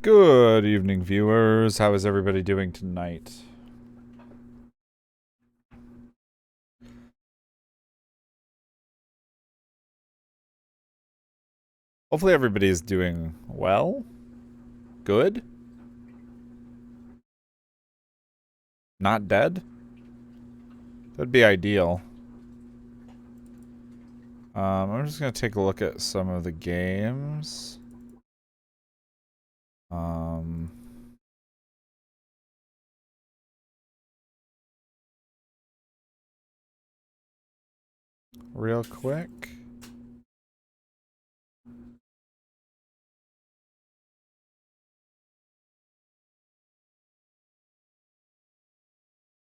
Good evening, viewers. How is everybody doing tonight? Hopefully everybody is doing well. Good. Not dead. That'd be ideal. I'm just gonna take a look at some of the games. Real quick.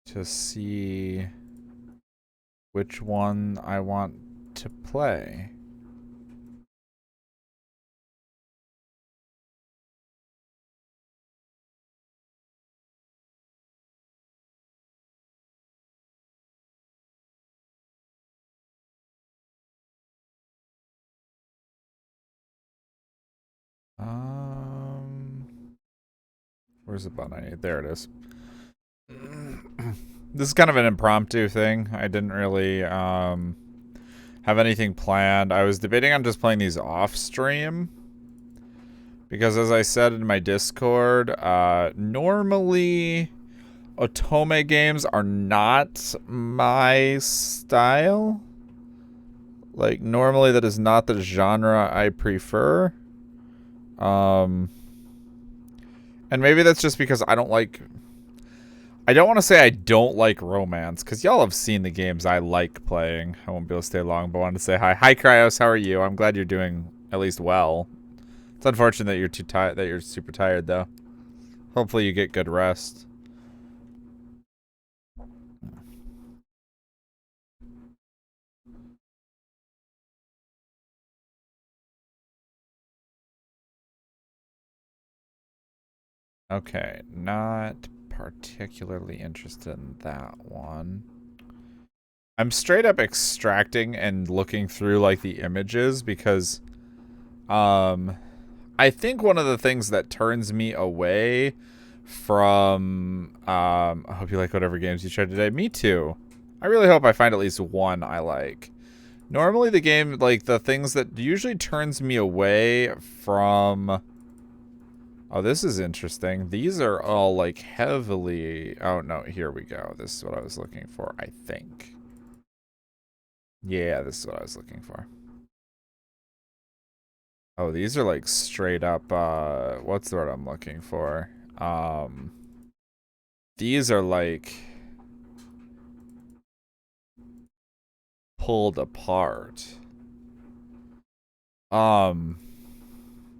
To see which one I want to play. Where's the button I need? There it is. This is kind of an impromptu thing. I didn't really have anything planned. I was debating on just playing these off stream. Because as I said in my Discord, normally Otome games are not my style. Like, normally that is not the genre I prefer. And maybe that's just because I don't like... I don't want to say I don't like romance, because y'all have seen the games I like playing. I won't be able to stay long, but I wanted to say hi. Hi, Cryos, how are you? I'm glad you're doing at least well. It's unfortunate that you're too tired, that you're super tired, though. Hopefully you get good rest. Okay, not particularly interested in that one. I'm straight up extracting and looking through, like, the images because, I think one of the things that turns me away from, I hope you like whatever games you tried today. Me too. I really hope I find at least one I like. Normally the game, like, the things that usually turns me away from... Oh, this is interesting. These are all, like, heavily... Oh, no, here we go. This is what I was looking for, I think. Yeah, this is what I was looking for. Oh, these are, like, straight up, what's the word I'm looking for? These are, like... pulled apart.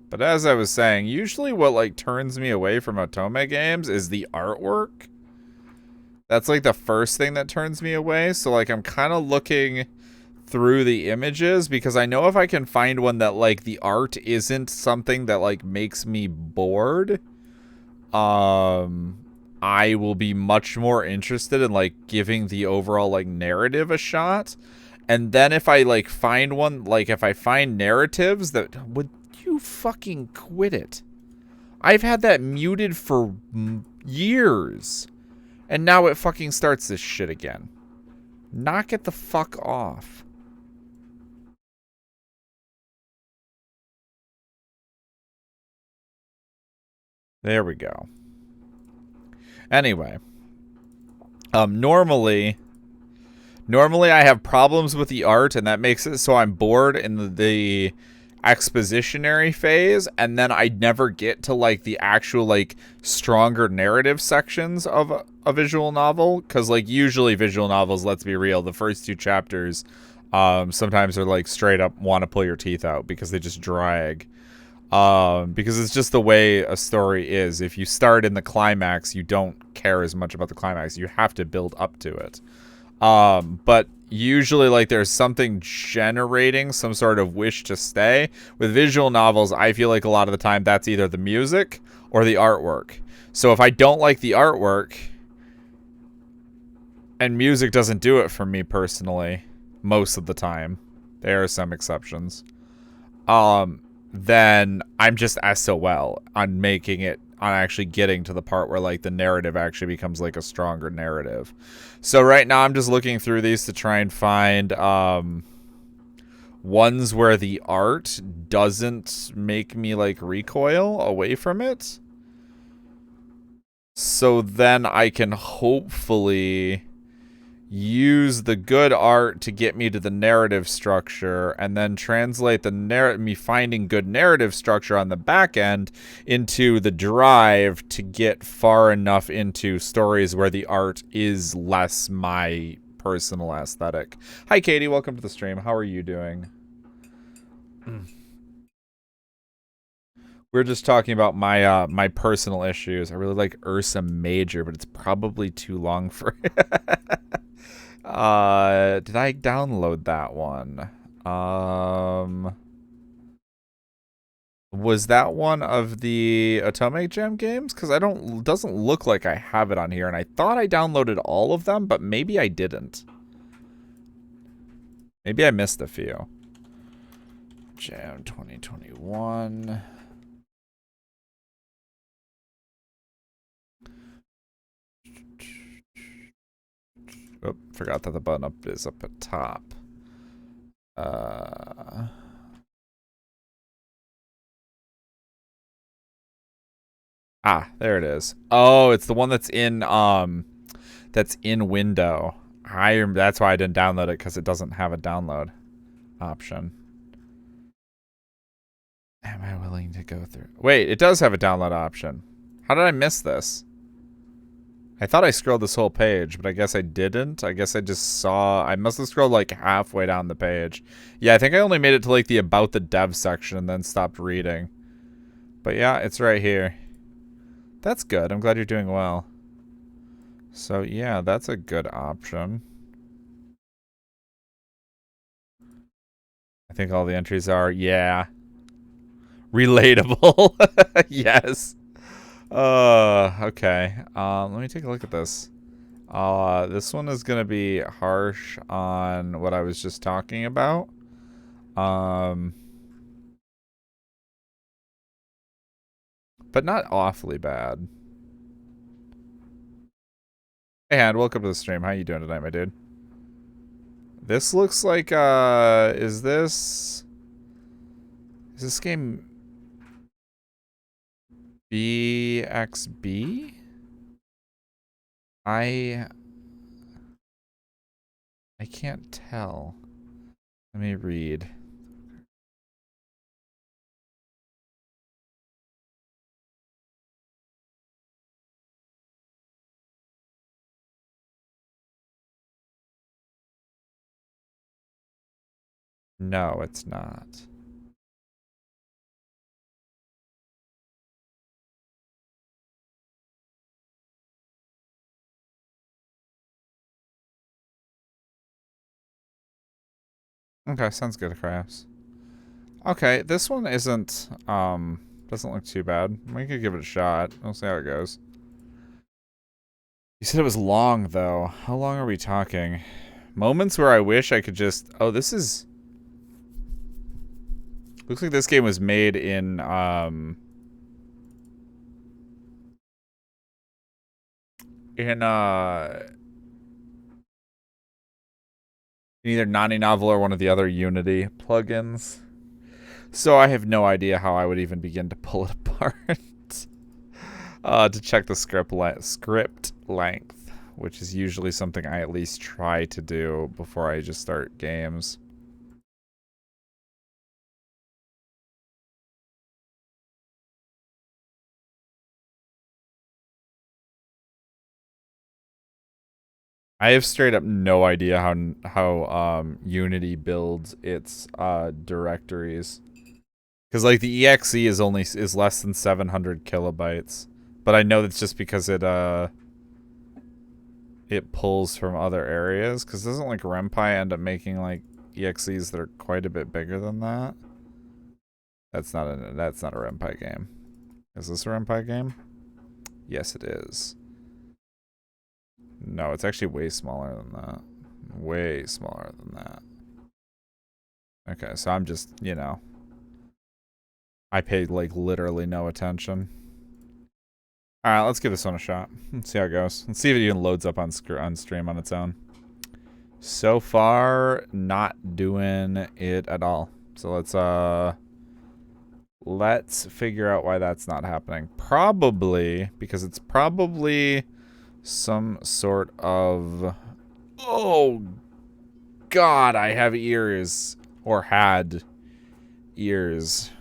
But as I was saying, usually what, like, turns me away from Otome games is the artwork. That's, like, the first thing that turns me away. So, like, I'm kind of looking through the images because I know if I can find one that, like, the art isn't something that, like, makes me bored, I will be much more interested in, like, giving the overall, like, narrative a shot. And then if I, like, find one, like, if I find narratives that would... You fucking quit it. I've had that muted for years. And now it fucking starts this shit again. Knock it the fuck off. There we go. Anyway. Normally I have problems with the art, and that makes it so I'm bored in the expositionary phase, and then I never get to, like, the actual, like, stronger narrative sections of a visual novel, because, like, usually visual novels, let's be real, the first two chapters sometimes are, like, straight up want to pull your teeth out because they just drag, because it's just the way a story is. If you start in the climax, you don't care as much about the climax. You have to build up to it. But usually, like, there's something generating some sort of wish to stay. With visual novels, I feel like a lot of the time that's either the music or the artwork. So if I don't like the artwork, and music doesn't do it for me personally, most of the time, there are some exceptions. then I'm just SOL on making it, on actually getting to the part where like the narrative actually becomes like a stronger narrative. So right now I'm just looking through these to try and find ones where the art doesn't make me like recoil away from it. So then I can hopefully use the good art to get me to the narrative structure, and then translate the me finding good narrative structure on the back end into the drive to get far enough into stories where the art is less my personal aesthetic. Hi Katie, welcome to the stream. How are you doing? We're just talking about my my personal issues. I really like Yrsa Major, but it's probably too long for did I download that one? Was that one of the Otome Jam games? Because doesn't look like I have it on here, and I thought I downloaded all of them, but maybe I didn't. Maybe I missed a few. Jam 2021. Oh, forgot that the button up is up at top. There it is. Oh, it's the one that's in window. That's why I didn't download it, because it doesn't have a download option. Am I willing to go through? Wait, it does have a download option. How did I miss this? I thought I scrolled this whole page, but I guess I didn't. I guess I just saw... I must have scrolled like halfway down the page. Yeah, I think I only made it to like the About the Dev section and then stopped reading. But yeah, it's right here. That's good. I'm glad you're doing well. So yeah, that's a good option. I think all the entries are, yeah. Relatable. Yes. Okay. Let me take a look at this. This one is gonna be harsh on what I was just talking about. But not awfully bad. Hey, Han, welcome to the stream. How you doing tonight, my dude? This looks like, is this game BXB? I can't tell. Let me read. No, it's not. Okay, sounds good, Crafts. Okay, this one isn't, doesn't look too bad. We could give it a shot. We'll see how it goes. You said it was long, though. How long are we talking? Moments where I wish I could just... Oh, this is... Looks like this game was made in, either Nani Novel or one of the other Unity plugins. So I have no idea how I would even begin to pull it apart. To check the script length, which is usually something I at least try to do before I just start games. I have straight up no idea how Unity builds its directories. Because like the exe is less than 700 kilobytes. But I know that's just because it pulls from other areas. Because doesn't like RenPy end up making like exes that are quite a bit bigger than that? That's not a RenPy game. Is this a RenPy game? Yes, it is. No, it's actually way smaller than that. Way smaller than that. Okay, so I'm just, you know. I paid, like, literally no attention. Alright, let's give this one a shot. Let's see how it goes. Let's see if it even loads up on stream on its own. So far, not doing it at all. So let's figure out why that's not happening. Probably, because it's probably some sort of... Oh, God, I have ears. Or had ears.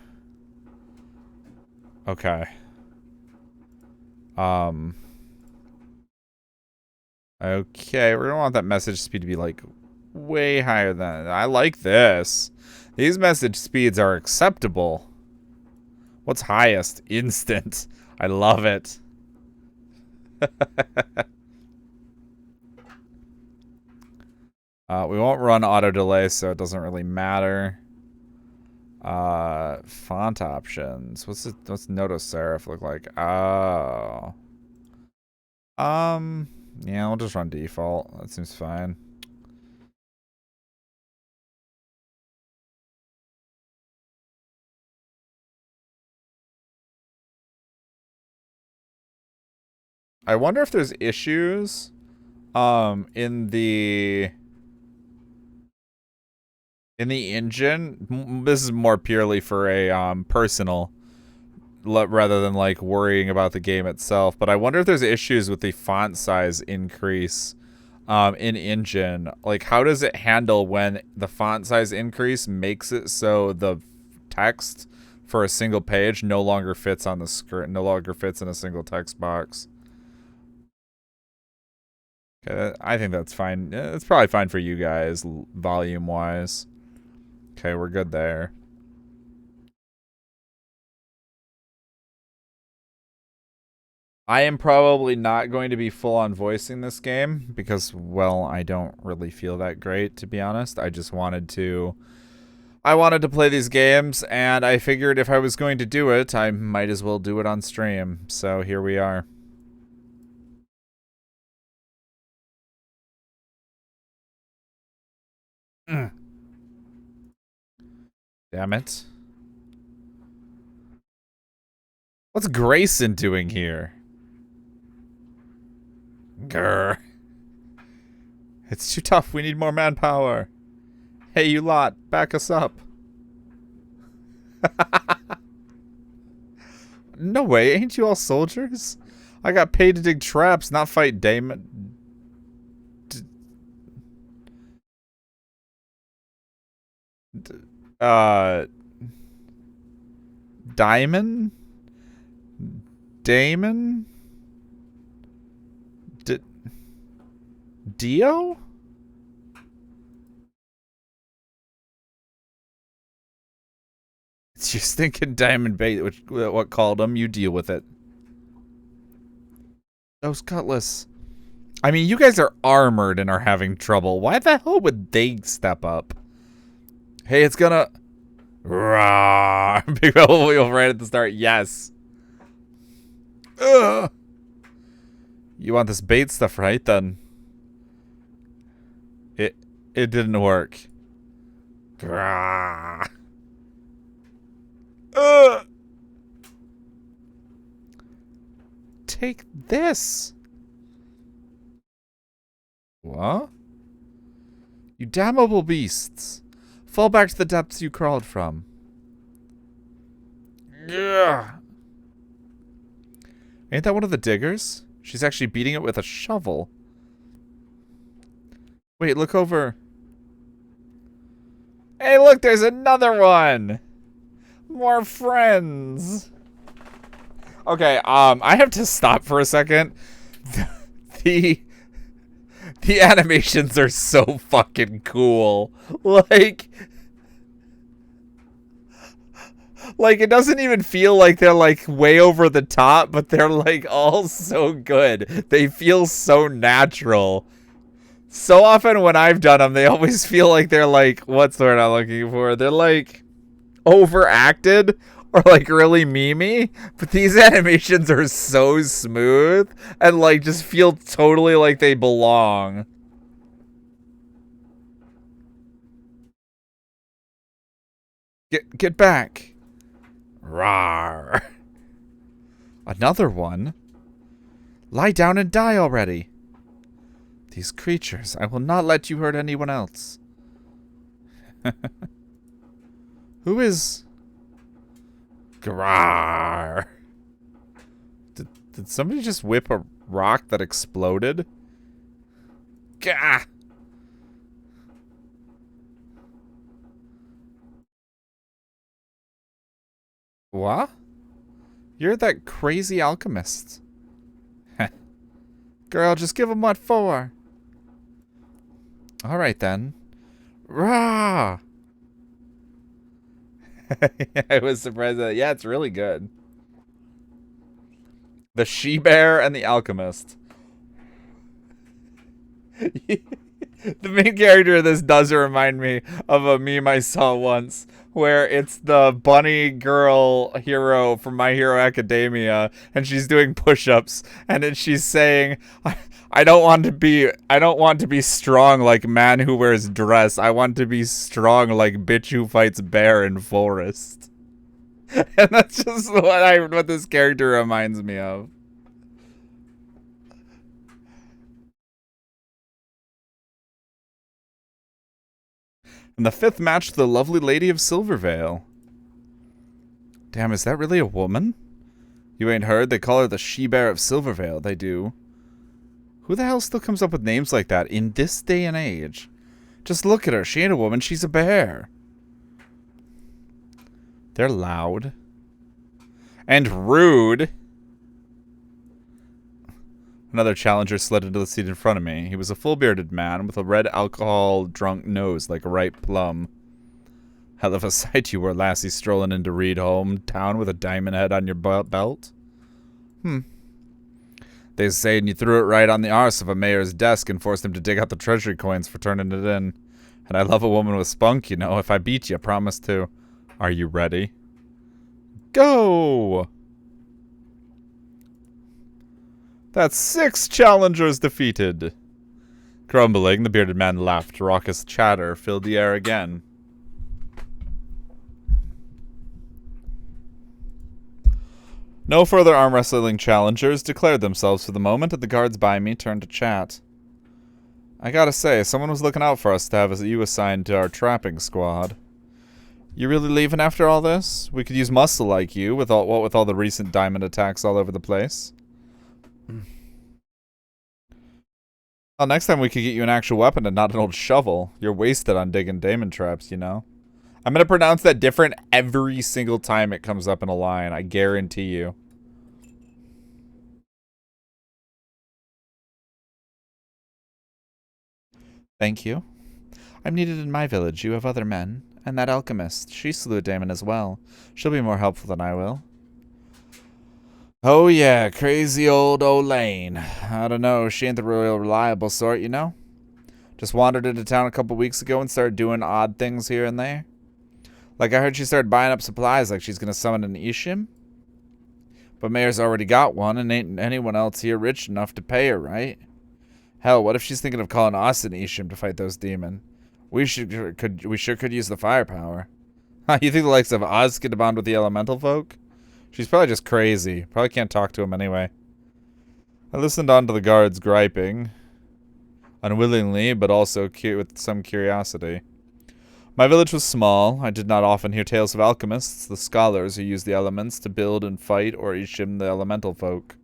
Okay. Okay, we're gonna want that message speed to be, like, way higher than... I like this. These message speeds are acceptable. What's highest? Instant. I love it. We won't run auto delay, so it doesn't really matter. Font options. What's Noto Serif look like? Oh. Yeah, we'll just run default. That seems fine. I wonder if there's issues in the engine. This is more purely for a personal, rather than like worrying about the game itself, but I wonder if there's issues with the font size increase in engine. Like, how does it handle when the font size increase makes it so the text for a single page no longer fits on the screen, no longer fits in a single text box? Okay, I think that's fine. It's probably fine for you guys, volume-wise. Okay, we're good there. I am probably not going to be full-on voicing this game because, well, I don't really feel that great, to be honest. I just wanted to... I wanted to play these games, and I figured if I was going to do it, I might as well do it on stream. So here we are. Damn it. What's Grayson doing here? Grr. It's too tough. We need more manpower. Hey, you lot, back us up. No way, ain't you all soldiers? I got paid to dig traps, not fight Damon. Diamond? Damon? Dio? It's your stinking diamond bait, what called him. You deal with it. Those cutlass. I mean, you guys are armored and are having trouble. Why the hell would they step up? Hey, it's gonna... Rawr. Big Bell wheel right at the start. Yes. Ugh. You want this bait stuff, right? Then. It didn't work. Rawr. Ugh. Take this. What? You damnable beasts. Fall back to the depths you crawled from. Yeah. Ain't that one of the diggers? She's actually beating it with a shovel. Wait, look over. Hey, look, there's another one. More friends. Okay, I have to stop for a second. The animations are so fucking cool. Like, it doesn't even feel like they're, like, way over the top, but they're, like, all so good. They feel so natural. So often when I've done them, they always feel like they're, like, what's the word I'm looking for? They're, like, overacted or, like, really memey. But these animations are so smooth and, like, just feel totally like they belong. Get back. Rawr. Another one? Lie down and die already. These creatures, I will not let you hurt anyone else. Who is... Rawr. Did somebody just whip a rock that exploded? Gah! What? You're that crazy alchemist. Girl, just give him what for. Alright then. Rah! I was surprised that. Yeah, it's really good. The she-bear and the alchemist. The main character of this does remind me of a meme I saw once, where it's the bunny girl hero from My Hero Academia, and she's doing push-ups, and then she's saying, I don't want to be strong like man who wears dress. I want to be strong like bitch who fights bear in forest. And that's just what this character reminds me of. And the fifth match, the lovely lady of Silvervale. Damn, is that really a woman? You ain't heard? They call her the she-bear of Silvervale. They do. Who the hell still comes up with names like that in this day and age? Just look at her. She ain't a woman. She's a bear. They're loud. And rude. Another challenger slid into the seat in front of me. He was a full-bearded man with a red alcohol-drunk nose like a ripe plum. Hell of a sight you were, lassie, strolling into Reed hometown with a diamond head on your belt. They saying you threw it right on the arse of a mayor's desk and forced him to dig out the treasury coins for turning it in. And I love a woman with spunk, you know. If I beat you, I promise to. Are you ready? Go! That's 6 challengers defeated. Grumbling, the bearded man laughed. Raucous chatter filled the air again. No further arm wrestling challengers declared themselves for the moment, and the guards by me turned to chat. I gotta say, someone was looking out for us to have you assigned to our trapping squad. You really leaving after all this? We could use muscle like you, with all the recent diamond attacks all over the place. Well, next time we could get you an actual weapon and not an old shovel. You're wasted on digging diamond traps, you know? I'm gonna pronounce that different every single time it comes up in a line. I guarantee you. Thank you. I'm needed in my village. You have other men. And that alchemist. She slew a daemon as well. She'll be more helpful than I will. Oh yeah, crazy old Elaine. I don't know, she ain't the real reliable sort, you know? Just wandered into town a couple weeks ago and started doing odd things here and there. Like I heard she started buying up supplies like she's gonna summon an Ishim. But Mayor's already got one and ain't anyone else here rich enough to pay her, right? Hell, what if she's thinking of calling us an Ishim to fight those demons? We sure could use the firepower. You think the likes of us could bond with the elemental folk? She's probably just crazy. Probably can't talk to him anyway. I listened on to the guards griping. Unwillingly, but also with some curiosity. My village was small. I did not often hear tales of alchemists, the scholars who use the elements to build and fight, or Ishim, the elemental folk.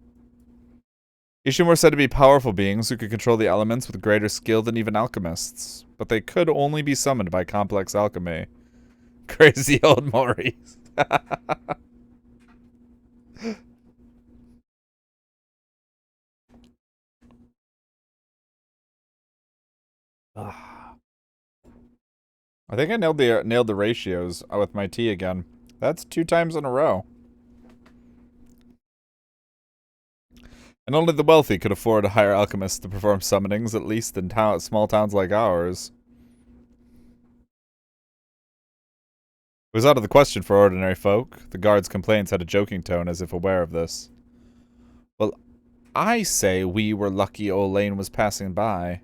Ishim were said to be powerful beings who could control the elements with greater skill than even alchemists. But they could only be summoned by complex alchemy. Crazy old Maurice. I think I nailed the ratios with my tea again. That's 2 times in a row. And only the wealthy could afford to hire alchemists to perform summonings, at least in small towns like ours. It was out of the question for ordinary folk. The guards' complaints had a joking tone, as if aware of this. Well, I say we were lucky Elaine was passing by.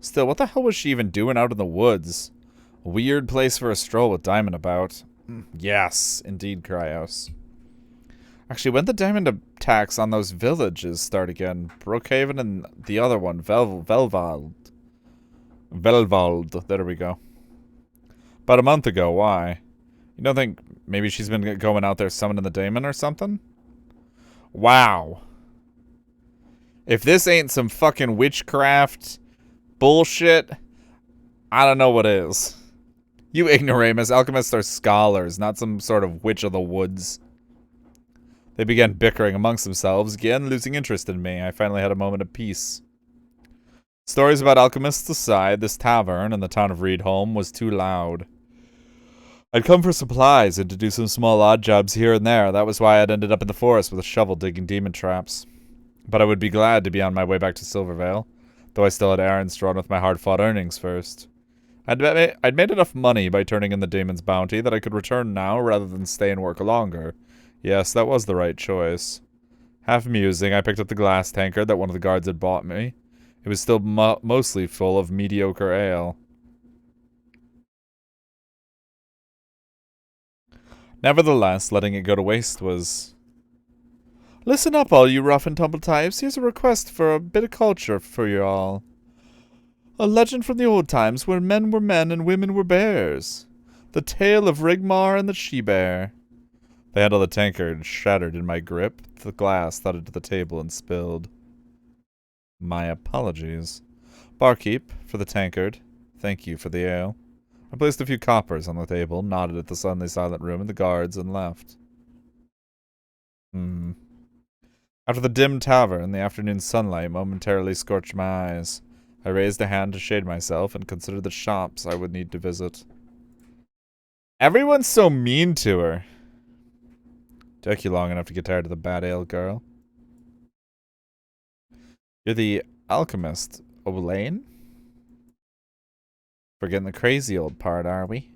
Still, what the hell was she even doing out in the woods? A weird place for a stroll with Diamond about. Yes, indeed, Cryos. Actually, when the diamond attacks on those villages start again, Brookhaven and the other one, Velvald. Velvald, there we go. About a month ago, why? You don't think maybe she's been going out there summoning the daemon or something? Wow. If this ain't some fucking witchcraft bullshit, I don't know what is. You ignoramus, alchemists are scholars, not some sort of witch of the woods. They began bickering amongst themselves, again losing interest in me. I finally had a moment of peace. Stories about alchemists aside, this tavern in the town of Reedholm was too loud. I'd come for supplies and to do some small odd jobs here and there. That was why I'd ended up in the forest with a shovel digging demon traps. But I would be glad to be on my way back to Silvervale, though I still had errands to run with my hard-fought earnings first. I'd made enough money by turning in the demon's bounty that I could return now rather than stay and work longer. Yes, that was the right choice. Half musing, I picked up the glass tankard that one of the guards had bought me. It was still mostly full of mediocre ale. Nevertheless, letting it go to waste was... Listen up, all you rough and tumble types. Here's a request for a bit of culture for you all. A legend from the old times where men were men and women were bears. The tale of Rigmar and the she-bear. The handle of the tankard shattered in my grip. The glass thudded to the table and spilled. My apologies. Barkeep, for the tankard. Thank you for the ale. I placed a few coppers on the table, nodded at the suddenly silent room and the guards, and left. After the dim tavern, the afternoon sunlight momentarily scorched my eyes. I raised a hand to shade myself and considered the shops I would need to visit. Everyone's so mean to her. Took you long enough to get tired of the bad ale, girl. You're the alchemist, Olaine? Forgetting the crazy old part, are we?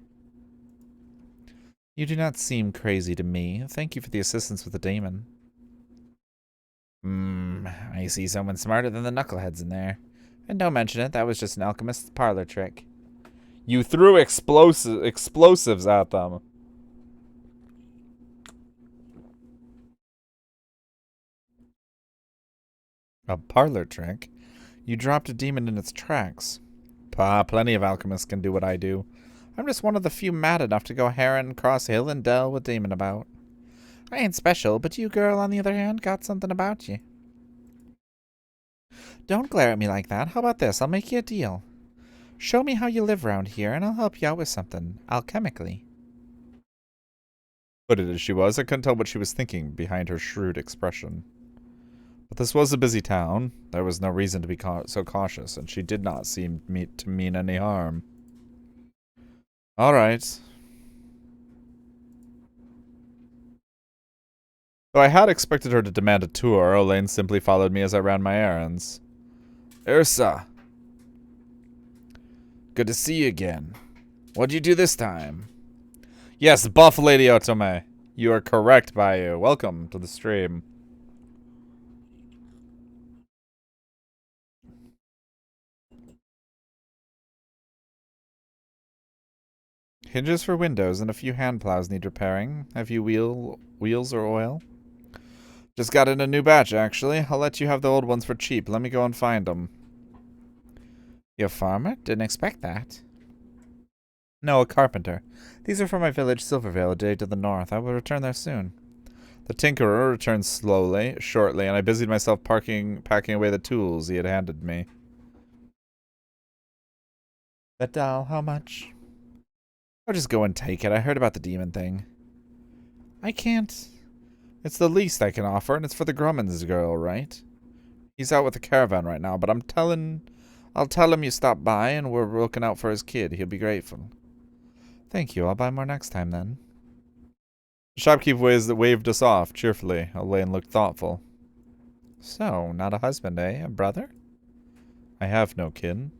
You do not seem crazy to me. Thank you for the assistance with the daemon. I see someone smarter than the knuckleheads in there. And don't mention it, that was just an alchemist's parlor trick. You threw explosives at them. A parlor trick? You dropped a demon in its tracks. Plenty of alchemists can do what I do. I'm just one of the few mad enough to go heron, cross hill, and dell with demon about. I ain't special, but you, girl, on the other hand, got something about you. Don't glare at me like that. How about this? I'll make you a deal. Show me how you live round here, and I'll help you out with something, alchemically. Hooded as she was, I couldn't tell what she was thinking behind her shrewd expression. But this was a busy town. There was no reason to be so cautious, and she did not seem to mean any harm. All right. Though I had expected her to demand a tour, Olaine simply followed me as I ran my errands. Yrsa. Good to see you again. What'd you do this time? Yes, buff Lady Otome. You are correct, Bayou. Welcome to the stream. Hinges for windows and a few hand plows need repairing. Have you wheels or oil? Just got in a new batch, actually. I'll let you have the old ones for cheap. Let me go and find them. You a farmer? Didn't expect that. No, a carpenter. These are for my village, Silvervale, a day to the north. I will return there soon. The tinkerer returned shortly, and I busied myself packing away the tools he had handed me. That doll, how much? I'll just go and take it. I heard about the demon thing. I can't. It's the least I can offer, and it's for the Grummins girl, right? He's out with the caravan right now, but I'll tell him you stopped by and we're looking out for his kid. He'll be grateful. Thank you. I'll buy more next time, then. The shopkeep waved us off cheerfully. Olaine looked thoughtful. So, not a husband, eh? A brother? I have no kin.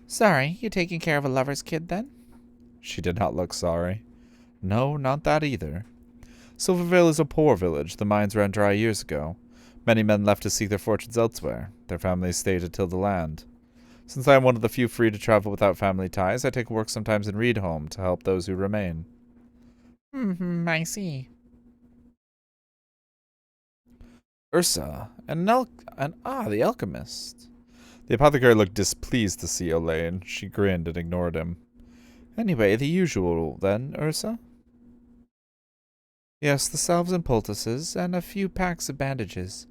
Sorry, you taking care of a lover's kid, then? She did not look sorry. No, not that either. Silvervale is a poor village. The mines ran dry years ago. Many men left to seek their fortunes elsewhere. Their families stayed to till the land. Since I am one of the few free to travel without family ties, I take work sometimes in Reedholm to help those who remain. I see. Yrsa, the alchemist. The apothecary looked displeased to see Elaine. She grinned and ignored him. Anyway, the usual, then, Yrsa? Yes, the salves and poultices, and a few packs of bandages.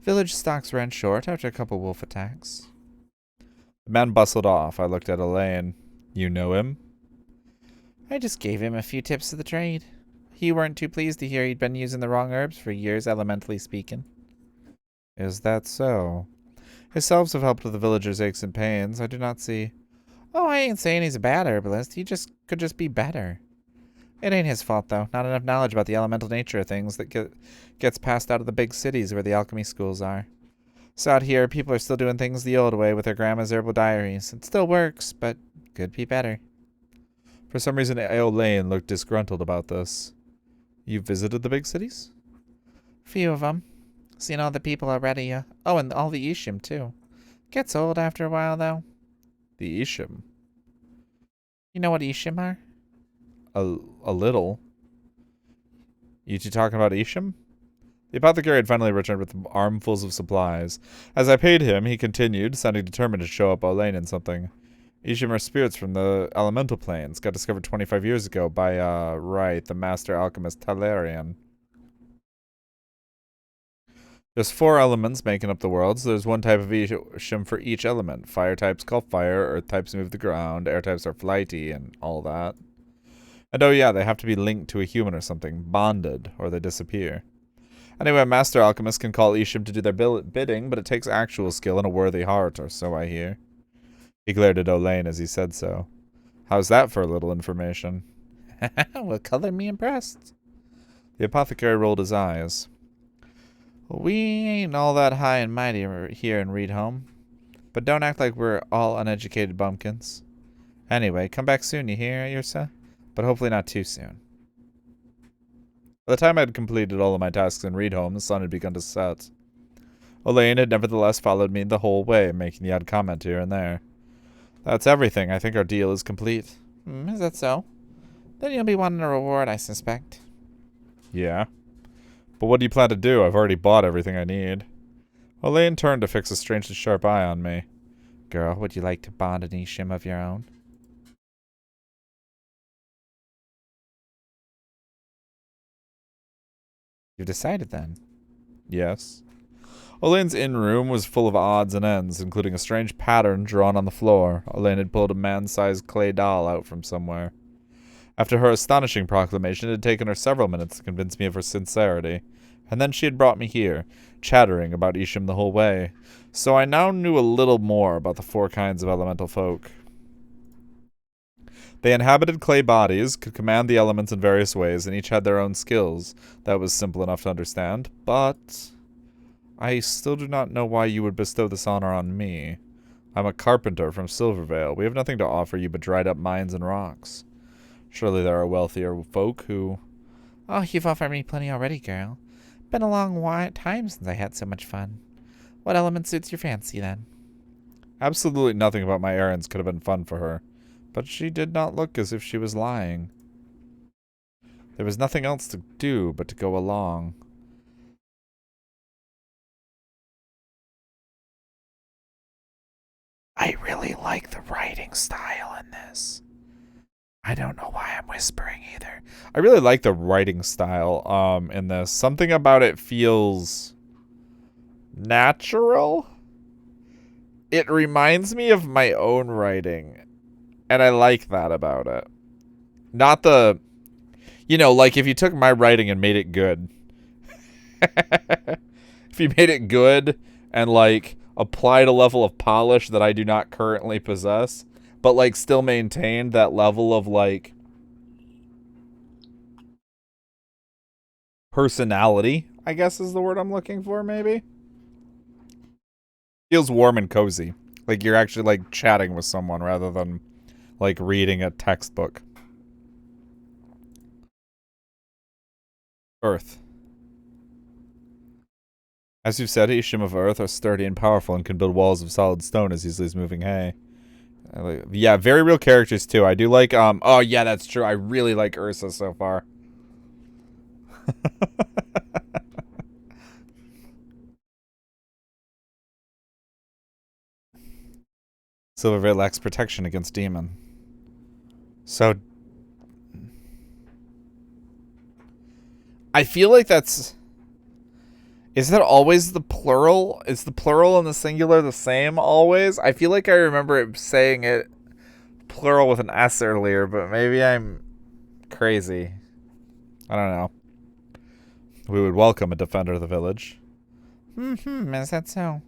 Village stocks ran short after a couple wolf attacks. The man bustled off. I looked at Elaine. You know him? I just gave him a few tips of the trade. He weren't too pleased to hear he'd been using the wrong herbs for years, elementally speaking. Is that so? His salves have helped with the villagers' aches and pains. I do not see. Oh, I ain't saying he's a bad herbalist. He could just be better. It ain't his fault, though. Not enough knowledge about the elemental nature of things that gets passed out of the big cities where the alchemy schools are. So out here, people are still doing things the old way with their grandma's herbal diaries. It still works, but could be better. For some reason, Elaine looked disgruntled about this. You visited the big cities? Few of 'em. Seen all the people already. Oh, and all the Ishim, too. Gets old after a while, though. The Ishim? You know what Ishim are? A little. You two talking about Ishim? The apothecary had finally returned with armfuls of supplies. As I paid him, he continued, sounding determined to show up Elaine in something. Ishim are spirits from the elemental planes, got discovered 25 years ago by, the master alchemist Talarian. There's 4 elements making up the world, so there's one type of Ishim for each element. Fire types call fire, earth types move the ground, air types are flighty, and all that. And oh yeah, they have to be linked to a human or something, bonded, or they disappear. Anyway, master alchemists can call Ishim to do their bidding, but it takes actual skill and a worthy heart, or so I hear. He glared at Elaine as he said so. How's that for a little information? Well, color me impressed. The apothecary rolled his eyes. We ain't all that high and mighty here in Reed Home. But don't act like we're all uneducated bumpkins. Anyway, come back soon, you hear, Yrsa? But hopefully not too soon. By the time I had completed all of my tasks in Reed Home, the sun had begun to set. Elaine had nevertheless followed me the whole way, making the odd comment here and there. That's everything. I think our deal is complete. Is that so? Then you'll be wanting a reward, I suspect. Yeah. But what do you plan to do? I've already bought everything I need. Elaine turned to fix a strangely sharp eye on me. Girl, would you like to bond an Ishim of your own? You've decided then? Yes. Elaine's in-room was full of odds and ends, including a strange pattern drawn on the floor. Elaine had pulled a man-sized clay doll out from somewhere. After her astonishing proclamation, it had taken her several minutes to convince me of her sincerity. And then she had brought me here, chattering about Ishim the whole way. So I now knew a little more about the 4 kinds of elemental folk. They inhabited clay bodies, could command the elements in various ways, and each had their own skills. That was simple enough to understand, but I still do not know why you would bestow this honor on me. I'm a carpenter from Silvervale. We have nothing to offer you but dried up mines and rocks. Surely there are wealthier folk who... Oh, you've offered me plenty already, girl. Been a long time since I had so much fun. What element suits your fancy, then? Absolutely nothing about my errands could have been fun for her, but she did not look as if she was lying. There was nothing else to do but to go along. I really like the writing style in this. I don't know why I'm whispering either. I really like the writing style in this. Something about it feels natural. It reminds me of my own writing, and I like that about it. Not the, like if you took my writing and made it good. If you made it good and like applied a level of polish that I do not currently possess, but like still maintained that level of like personality, I guess is the word I'm looking for, maybe. Feels warm and cozy. Like you're actually like chatting with someone rather than like reading a textbook. Earth. As you've said, Ishim of Earth are sturdy and powerful and can build walls of solid stone as easily as moving hay. Yeah, very real characters too. I do like, oh yeah, that's true. I really like Yrsa so far. Silverveil lacks protection against demon. So I feel like that's... Is that always the plural? Is the plural and the singular the same always? I feel like I remember it saying it plural with an S earlier, but maybe I'm crazy. I don't know. We would welcome a defender of the village. Is that so?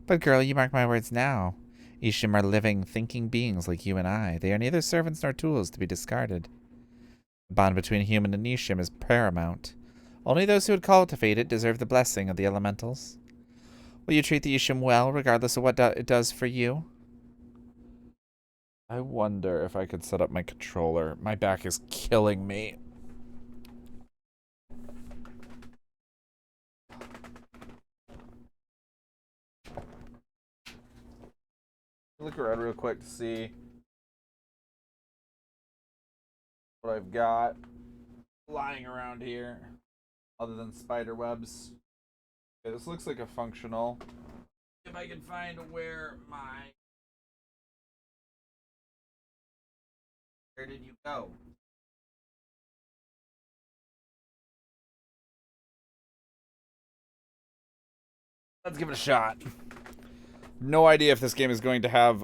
But girl, you mark my words now. Ishim are living, thinking beings like you and I. They are neither servants nor tools to be discarded. The bond between human and Ishim is paramount. Only those who would cultivate it deserve the blessing of the elementals. Will you treat the Ishim well, regardless of what it does for you? I wonder if I could set up my controller. My back is killing me. Look around real quick to see what I've got lying around here other than spider webs. Okay, this looks like a functional. If I can find where did you go? Let's give it a shot. No idea if this game is going to have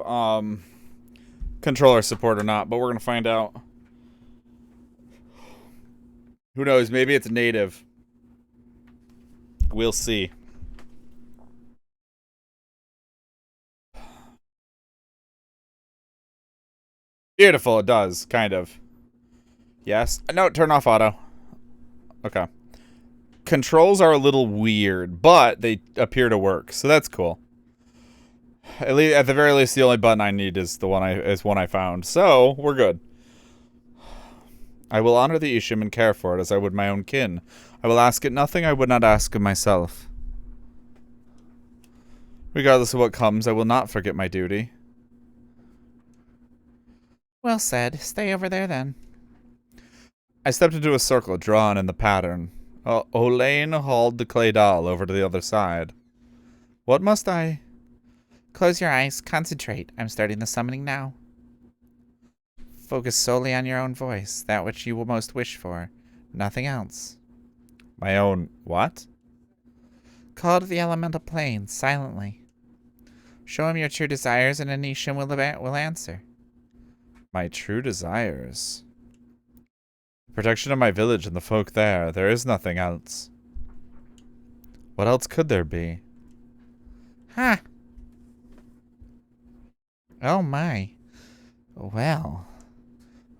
controller support or not, but we're going to find out. Who knows? Maybe it's native. We'll see. Beautiful, it does, kind of. Yes. No, turn off auto. Okay. Controls are a little weird, but they appear to work, so that's cool. At the very least, the only button I need is the one I found, so we're good. I will honor the Ishim and care for it as I would my own kin. I will ask it nothing I would not ask of myself. Regardless of what comes, I will not forget my duty. Well said. Stay over there then. I stepped into a circle drawn in the pattern. Olaine hauled the clay doll over to the other side. What must I... Close your eyes. Concentrate. I'm starting the summoning now. Focus solely on your own voice, that which you will most wish for. Nothing else. My own... what? Call to the elemental plane, silently. Show him your true desires and Anisha will answer. My true desires? Protection of my village and the folk there. There is nothing else. What else could there be? Ha! Huh. Oh my. Well...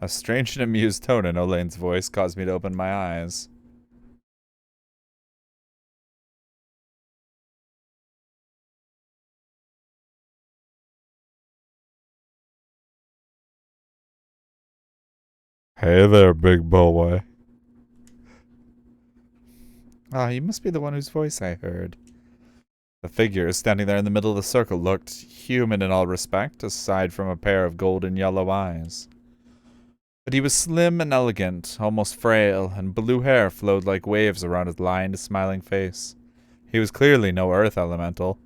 A strange and amused tone in Olaine's voice caused me to open my eyes. Hey there, big boy. Ah, you must be the one whose voice I heard. The figure standing there in the middle of the circle looked human in all respect, aside from a pair of golden yellow eyes. But he was slim and elegant, almost frail, and blue hair flowed like waves around his lined, smiling face. He was clearly no earth elemental.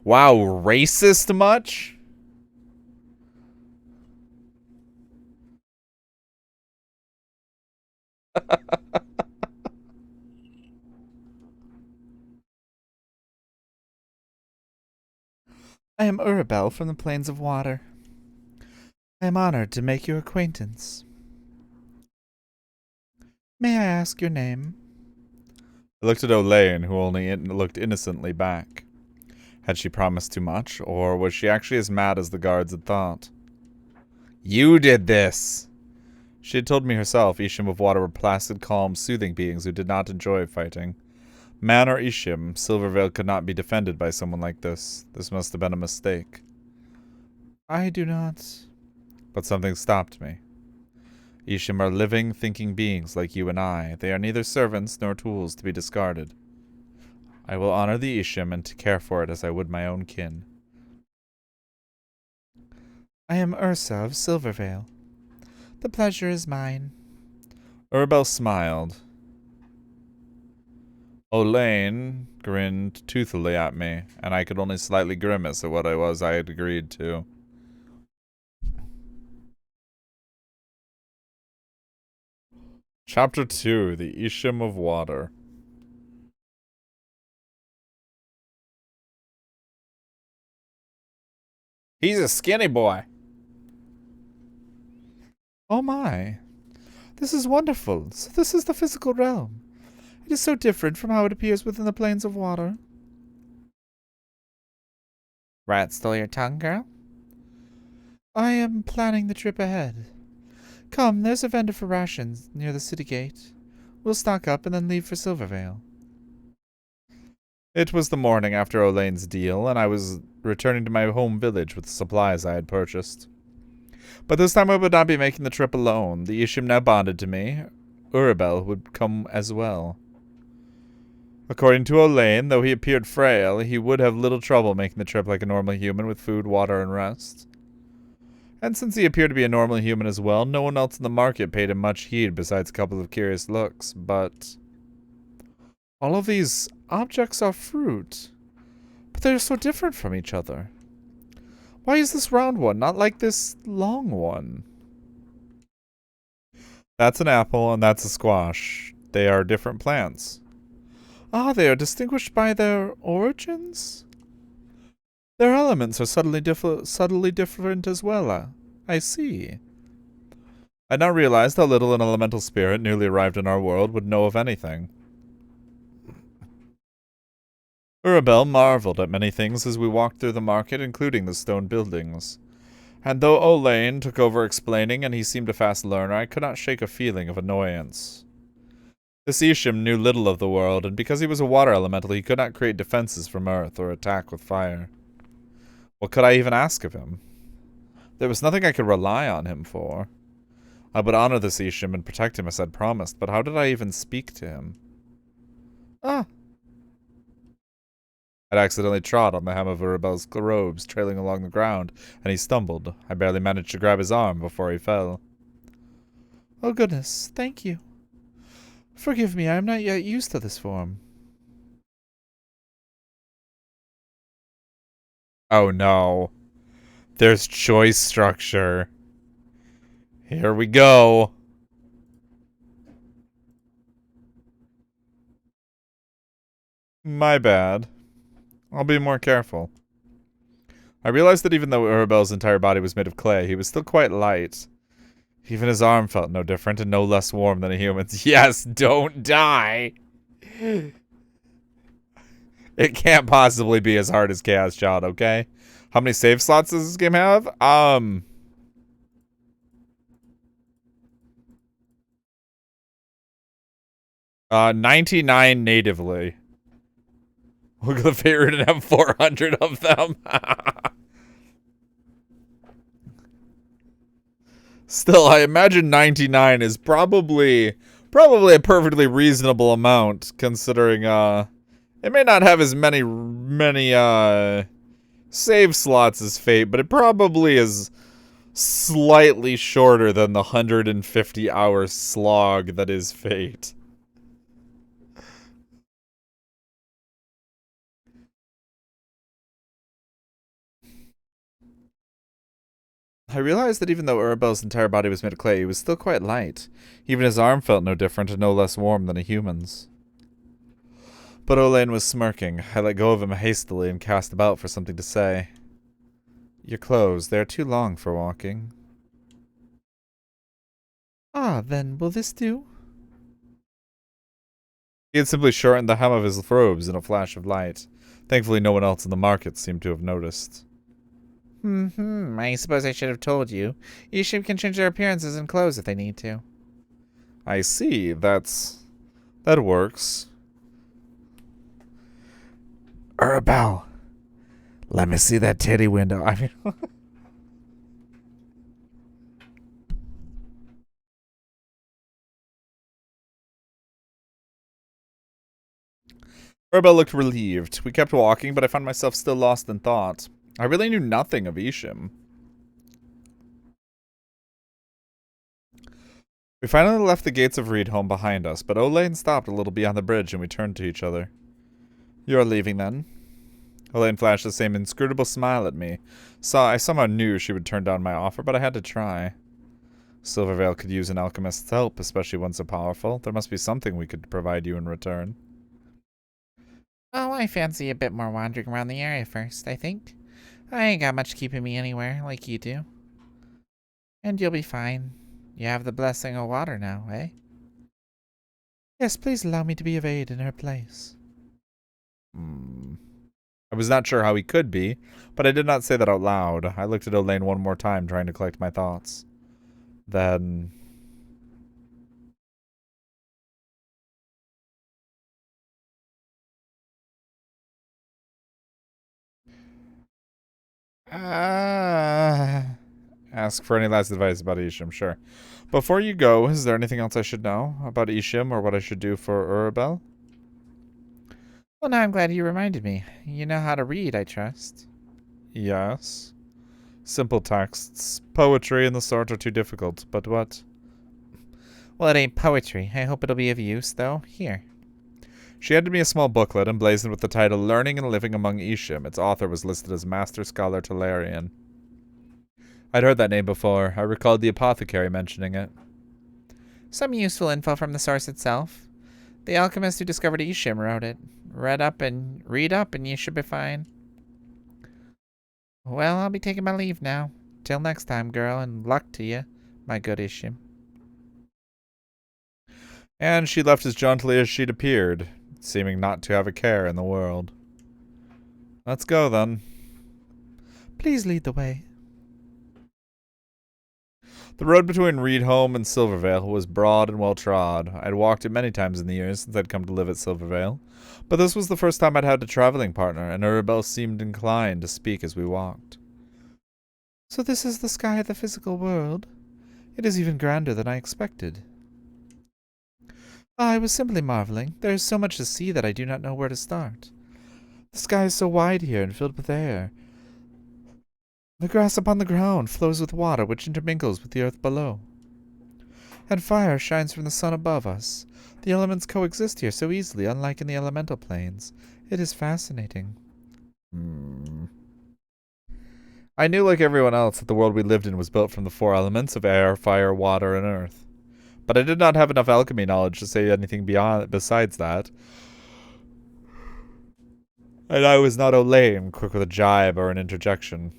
Wow, racist much? I am Urabel from the Plains of Water. I am honored to make your acquaintance. May I ask your name? I looked at Olaine, who only looked innocently back. Had she promised too much, or was she actually as mad as the guards had thought? You did this! She had told me herself Ishim of Water were placid, calm, soothing beings who did not enjoy fighting. Man or Ishim, Silverveil could not be defended by someone like this. This must have been a mistake. I do not. But something stopped me. Ishim are living, thinking beings like you and I. They are neither servants nor tools to be discarded. I will honor the Ishim and to care for it as I would my own kin. I am Yrsa of Silverveil. The pleasure is mine. Urabel smiled. Olaine grinned toothily at me, and I could only slightly grimace at what I had agreed to. Chapter 2, The Isham of Water. He's a skinny boy. Oh my. This is wonderful. So this is the physical realm. It is so different from how it appears within the planes of water. Rat stole your tongue, girl? I am planning the trip ahead. Come, there's a vendor for rations near the city gate. We'll stock up and then leave for Silvervale. It was the morning after Olaine's deal, and I was returning to my home village with the supplies I had purchased. But this time I would not be making the trip alone. The Isham now bonded to me. Urabel would come as well. According to Olaine, though he appeared frail, he would have little trouble making the trip like a normal human with food, water, and rest. And since he appeared to be a normal human as well, no one else in the market paid him much heed besides a couple of curious looks, but... all of these objects are fruit, but they're so different from each other. Why is this round one not like this long one? That's an apple and that's a squash. They are different plants. Ah, they are distinguished by their origins? Their elements are subtly different as well. I see. I now realized how little an elemental spirit newly arrived in our world would know of anything. Urabel marveled at many things as we walked through the market, including the stone buildings. And though Olaine took over explaining and he seemed a fast learner, I could not shake a feeling of annoyance. This Isham knew little of the world, and because he was a water elemental, he could not create defenses from earth or attack with fire. What could I even ask of him? There was nothing I could rely on him for. I would honor this Isham and protect him as I'd promised, but how did I even speak to him? Ah. I'd accidentally trod on the hem of Urabel's robes trailing along the ground, and he stumbled. I barely managed to grab his arm before he fell. Oh goodness, thank you. Forgive me, I am not yet used to this form. Oh no. There's choice structure. Here we go. My bad. I'll be more careful. I realized that even though Urabel's entire body was made of clay, he was still quite light. Even his arm felt no different and no less warm than a human's. Yes, don't die! It can't possibly be as hard as Chaos Child, okay? How many save slots does this game have? 99 natively. Look at the favorite and have 400 of them. Still, I imagine 99 is probably a perfectly reasonable amount, considering, it may not have as many, save slots as Fate, but it probably is slightly shorter than the 150-hour slog that is Fate. I realized that even though Urabel's entire body was made of clay, he was still quite light. Even his arm felt no different and no less warm than a human's. But Olaine was smirking. I let go of him hastily and cast about for something to say. Your clothes, they are too long for walking. Ah, then will this do? He had simply shortened the hem of his robes in a flash of light. Thankfully, no one else in the market seemed to have noticed. I suppose I should have told you. Isham can change their appearances and clothes if they need to. I see. That works. Urabel, let me see that titty window. I mean... Urabel looked relieved. We kept walking, but I found myself still lost in thought. I really knew nothing of Isham. We finally left the gates of Reedholm behind us, but Elaine stopped a little beyond the bridge and we turned to each other. You're leaving then? Elaine flashed the same inscrutable smile at me. I somehow knew she would turn down my offer, but I had to try. Silvervale could use an alchemist's help, especially one so powerful. There must be something we could provide you in return. Oh, I fancy a bit more wandering around the area first, I think. I ain't got much keeping me anywhere, like you do. And you'll be fine. You have the blessing of water now, eh? Yes, please allow me to be of aid in her place. I was not sure how he could be, but I did not say that out loud. I looked at Elaine one more time, trying to collect my thoughts. Then... ask for any last advice about Isham, sure. Before you go, is there anything else I should know about Isham or what I should do for Urabel? Well, now I'm glad you reminded me. You know how to read, I trust. Yes. Simple texts. Poetry and the sort are too difficult, but what? Well, it ain't poetry. I hope it'll be of use, though. Here. She handed me a small booklet emblazoned with the title Learning and Living Among Isham. Its author was listed as Master Scholar Talarian. I'd heard that name before. I recalled the apothecary mentioning it. Some useful info from the source itself. The alchemist who discovered Isham wrote it. Read up and you should be fine. Well, I'll be taking my leave now. Till next time, girl, and luck to you, my good Isham. And she left as jauntily as she'd appeared, seeming not to have a care in the world. Let's go, then. Please lead the way. The road between Reedholm and Silvervale was broad and well-trod. I'd walked it many times in the years since I'd come to live at Silvervale, but this was the first time I'd had a traveling partner, and Urabel seemed inclined to speak as we walked. So this is the sky of the physical world? It is even grander than I expected. I was simply marveling. There is so much to see that I do not know where to start. The sky is so wide here and filled with air. The grass upon the ground flows with water which intermingles with the earth below. And fire shines from the sun above us. The elements coexist here so easily, unlike in the elemental planes. It is fascinating. I knew, like everyone else, that the world we lived in was built from the four elements of air, fire, water, and earth. But I did not have enough alchemy knowledge to say anything besides that. And I was not Elaine, quick with a jibe or an interjection.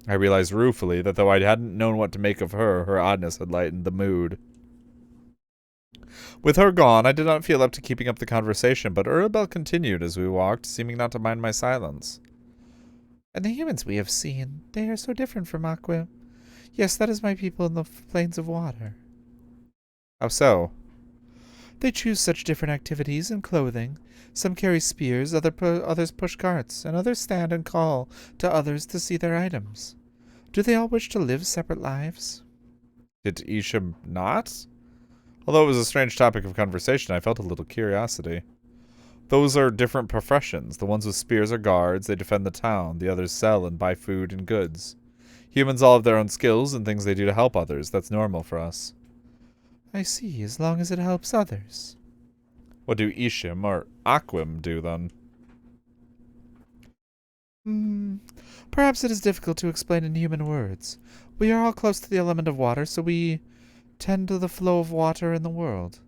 I realized ruefully that though I hadn't known what to make of her, her oddness had lightened the mood. With her gone, I did not feel up to keeping up the conversation, but Urabel continued as we walked, seeming not to mind my silence. And the humans we have seen, they are so different from Aqua. Yes, that is my people in the plains of water. How so? They choose such different activities and clothing. Some carry spears, others push carts, and others stand and call to others to see their items. Do they all wish to live separate lives? Did Isham not? Although it was a strange topic of conversation, I felt a little curiosity. Those are different professions. The ones with spears are guards, they defend the town. The others sell and buy food and goods. Humans all have their own skills and things they do to help others. That's normal for us. I see, as long as it helps others. What do Isham or Aquim do, then? Perhaps it is difficult to explain in human words. We are all close to the element of water, so we tend to the flow of water in the world.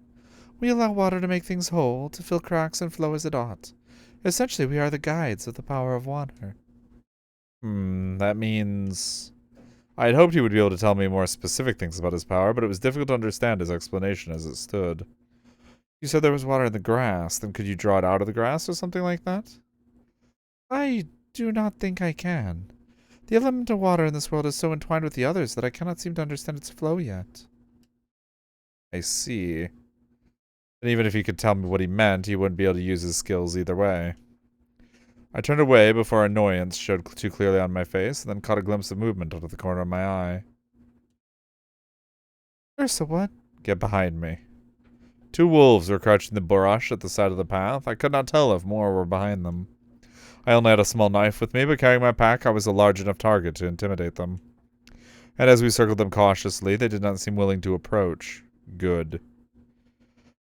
We allow water to make things whole, to fill cracks and flow as it ought. Essentially, we are the guides of the power of water. That means... I had hoped he would be able to tell me more specific things about his power, but it was difficult to understand his explanation as it stood. You said there was water in the grass, then could you draw it out of the grass or something like that? I do not think I can. The element of water in this world is so entwined with the others that I cannot seem to understand its flow yet. I see. And even if he could tell me what he meant, he wouldn't be able to use his skills either way. I turned away before annoyance showed too clearly on my face, and then caught a glimpse of movement out of the corner of my eye. Yrsa, what? Get behind me. 2 wolves were crouched in the brush at the side of the path. I could not tell if more were behind them. I only had a small knife with me, but carrying my pack, I was a large enough target to intimidate them. And as we circled them cautiously, they did not seem willing to approach. Good.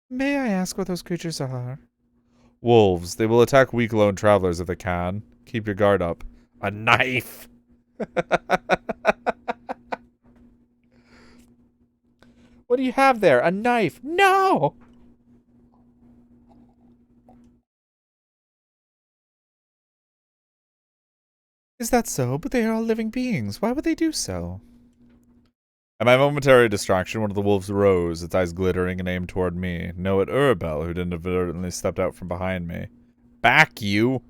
May I ask what those creatures are? Wolves. They will attack weak lone travelers if they can. Keep your guard up. A knife! What do you have there? A knife? No! Is that so? But they are all living beings. Why would they do so? At my momentary distraction, one of the wolves rose, its eyes glittering and aimed toward me. No, at Urabel, who'd inadvertently stepped out from behind me. Back, you!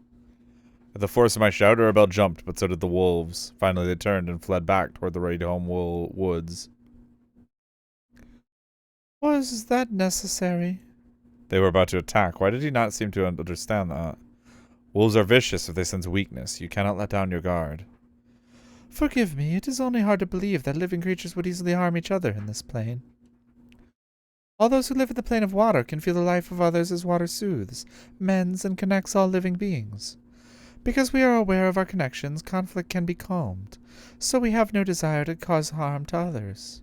At the force of my shout, Urabel jumped, but so did the wolves. Finally, they turned and fled back toward the raid home woods. Was that necessary? They were about to attack. Why did he not seem to understand that? Wolves are vicious if they sense weakness. You cannot let down your guard. Forgive me, it is only hard to believe that living creatures would easily harm each other in this plane. All those who live in the plane of water can feel the life of others as water soothes, mends, and connects all living beings. Because we are aware of our connections, conflict can be calmed, so we have no desire to cause harm to others.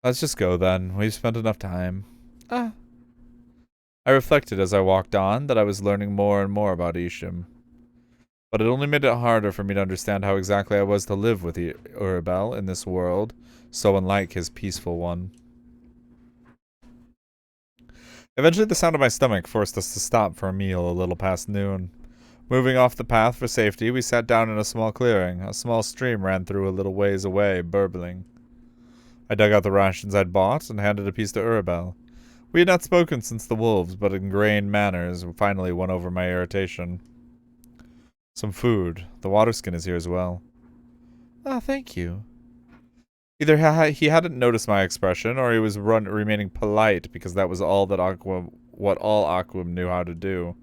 Let's just go then. We've spent enough time. Ah. I reflected as I walked on that I was learning more and more about Isham. But it only made it harder for me to understand how exactly I was to live with Urabel in this world, so unlike his peaceful one. Eventually the sound of my stomach forced us to stop for a meal a little past noon. Moving off the path for safety, we sat down in a small clearing. A small stream ran through a little ways away, burbling. I dug out the rations I'd bought and handed a piece to Urabel. We had not spoken since the wolves, but ingrained manners finally won over my irritation. Some food. The water skin is here as well. Ah, thank you. Either he hadn't noticed my expression, or he was remaining polite because that was all that what all Aquim knew how to do.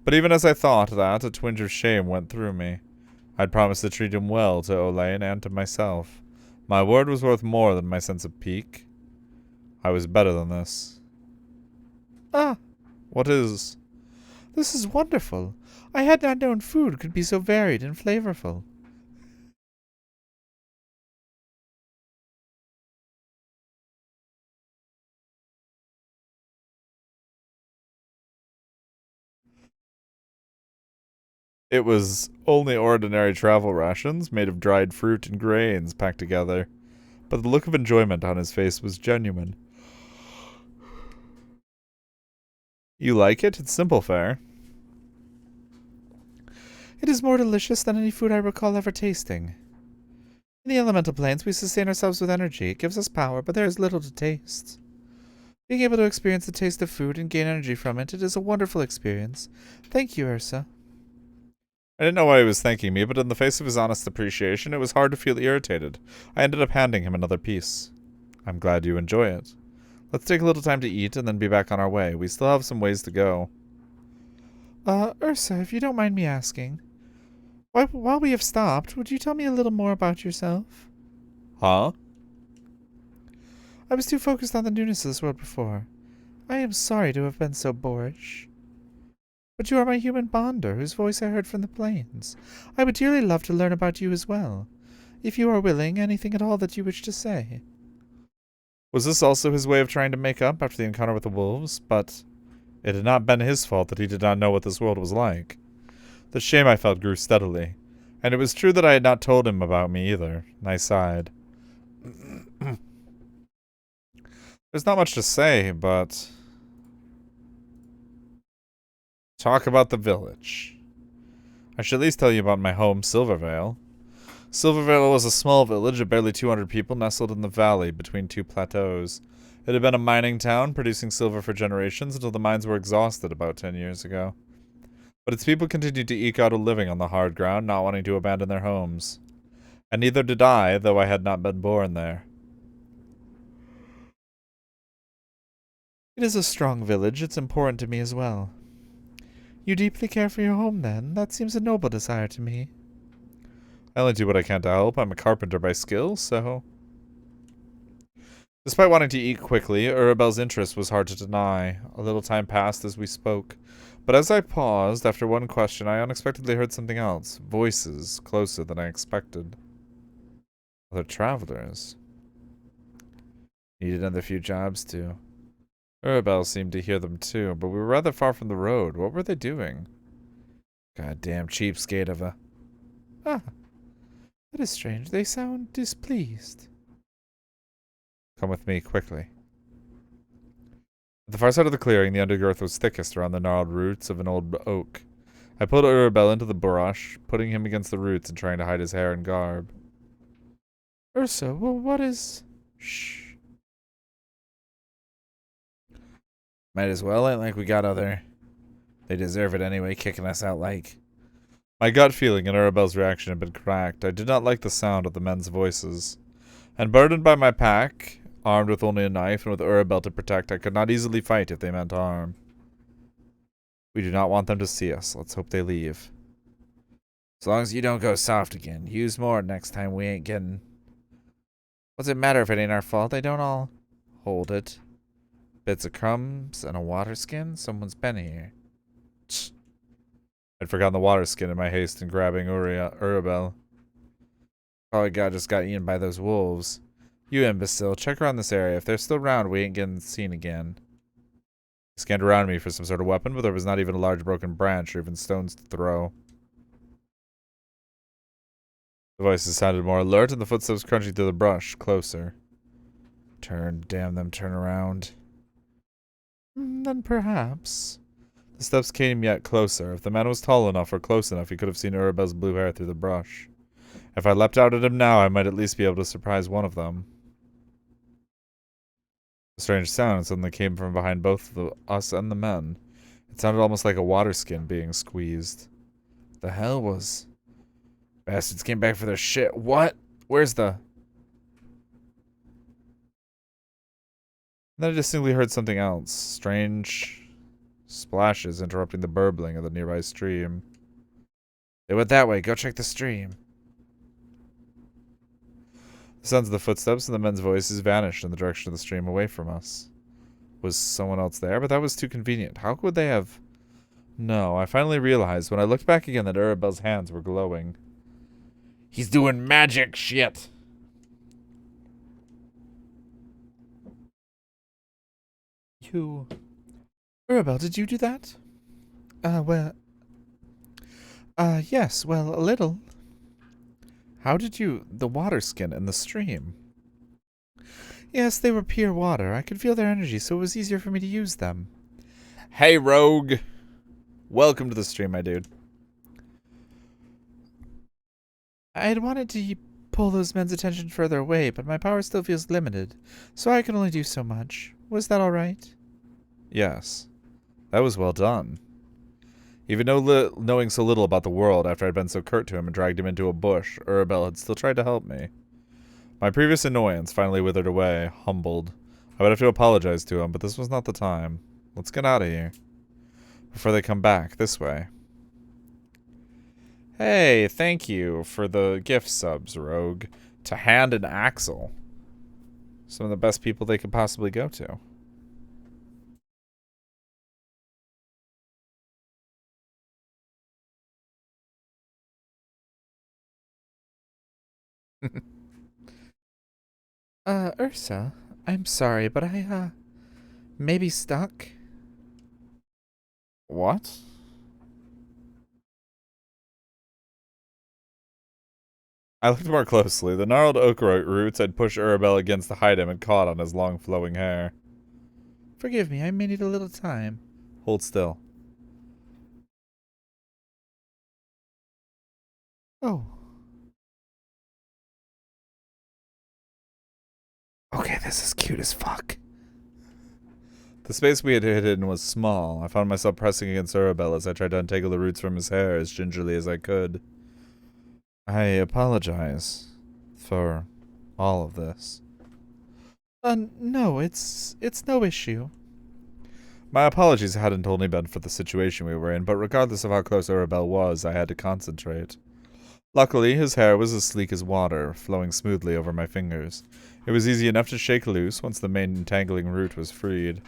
But even as I thought that, a twinge of shame went through me. I'd promised to treat him well to Olaine and to myself. My word was worth more than my sense of pique. I was better than this. Ah, what is? This is wonderful. I had not known food could be so varied and flavorful. It was only ordinary travel rations made of dried fruit and grains packed together, but the look of enjoyment on his face was genuine. You like it? It's simple fare. It is more delicious than any food I recall ever tasting. In the elemental planes, we sustain ourselves with energy. It gives us power, but there is little to taste. Being able to experience the taste of food and gain energy from it, it is a wonderful experience. Thank you, Yrsa. I didn't know why he was thanking me, but in the face of his honest appreciation, it was hard to feel irritated. I ended up handing him another piece. I'm glad you enjoy it. Let's take a little time to eat and then be back on our way. We still have some ways to go. Yrsa, if you don't mind me asking, while we have stopped, would you tell me a little more about yourself? Huh? I was too focused on the newness of this world before. I am sorry to have been so boorish. But you are my human bonder, whose voice I heard from the plains. I would dearly love to learn about you as well. If you are willing, anything at all that you wish to say. Was this also his way of trying to make up after the encounter with the wolves? But it had not been his fault that he did not know what this world was like. The shame I felt grew steadily, and it was true that I had not told him about me either. I sighed. There's not much to say, but... talk about the village. I should at least tell you about my home, Silvervale. Silvervale was a small village of barely 200 people nestled in the valley between two plateaus. It had been a mining town, producing silver for generations until the mines were exhausted about 10 years ago. But its people continued to eke out a living on the hard ground, not wanting to abandon their homes. And neither did I, though I had not been born there. It is a strong village. It's important to me as well. You deeply care for your home, then? That seems a noble desire to me. I only do what I can to help. I'm a carpenter by skill, so... Despite wanting to eat quickly, Urabel's interest was hard to deny. A little time passed as we spoke. But as I paused, after one question, I unexpectedly heard something else. Voices, closer than I expected. Other travelers. Needed another few jobs, too. Urabel seemed to hear them, too, but we were rather far from the road. What were they doing? Goddamn cheapskate of a... Ah, that is strange. They sound displeased. Come with me, quickly. At the far side of the clearing, the undergrowth was thickest around the gnarled roots of an old oak. I pulled Urabel into the brush, putting him against the roots and trying to hide his hair and garb. Yrsa, well, what is... Shh. Might as well act like we got other... They deserve it anyway, kicking us out like... My gut feeling and Urabel's reaction had been cracked. I did not like the sound of the men's voices. And burdened by my pack, armed with only a knife and with Urabel to protect, I could not easily fight if they meant harm. We do not want them to see us. Let's hope they leave. As long as you don't go soft again. Use more next time we ain't getting... What's it matter if it ain't our fault? They don't all... Hold it. Bits of crumbs and a water skin? Someone's been here. Tch. I'd forgotten the water skin in my haste in grabbing Urabel. Probably just got eaten by those wolves. You imbecile, check around this area. If they're still around, we ain't getting seen again. I scanned around me for some sort of weapon, but there was not even a large broken branch or even stones to throw. The voices sounded more alert, and the footsteps crunching through the brush, closer. Turn, damn them, turn around. Then perhaps... The steps came yet closer. If the man was tall enough or close enough, he could have seen Urabel's blue hair through the brush. If I leapt out at him now, I might at least be able to surprise one of them. A strange sound suddenly came from behind both us and the men. It sounded almost like a water skin being squeezed. The hell was... Bastards came back for their shit. What? Where's the... And then I distinctly heard something else. Strange splashes interrupting the burbling of the nearby stream. They went that way. Go check the stream. The sounds of the footsteps and the men's voices vanished in the direction of the stream away from us. Was someone else there? But that was too convenient. How could they have... No, I finally realized when I looked back again that Urabel's hands were glowing. He's doing magic shit! You... Urabel, did you do that? Yes, well, a little. How did you... The water skin in the stream? Yes, they were pure water. I could feel their energy, so it was easier for me to use them. Hey, rogue! Welcome to the stream, my dude. I had wanted to pull those men's attention further away, but my power still feels limited, so I can only do so much. Was that all right? Yes. That was well done. Even knowing so little about the world after I'd been so curt to him and dragged him into a bush, Urabel had still tried to help me. My previous annoyance finally withered away, humbled. I would have to apologize to him, but this was not the time. Let's get out of here. Before they come back, this way. Hey, thank you for the gift subs, Rogue. To Hand and Axel. Some of the best people they could possibly go to. Yrsa, I'm sorry, but I, may be stuck. What? I looked more closely. The gnarled oak roots had pushed Urabel against to hide him and caught on his long flowing hair. Forgive me, I may need a little time. Hold still. Oh. Okay, this is cute as fuck. The space we had hidden was small. I found myself pressing against Urabel as I tried to untangle the roots from his hair as gingerly as I could. I apologize for all of this. No, it's no issue. My apologies hadn't only been for the situation we were in, but regardless of how close Urabel was, I had to concentrate. Luckily, his hair was as sleek as water, flowing smoothly over my fingers. It was easy enough to shake loose once the main entangling root was freed.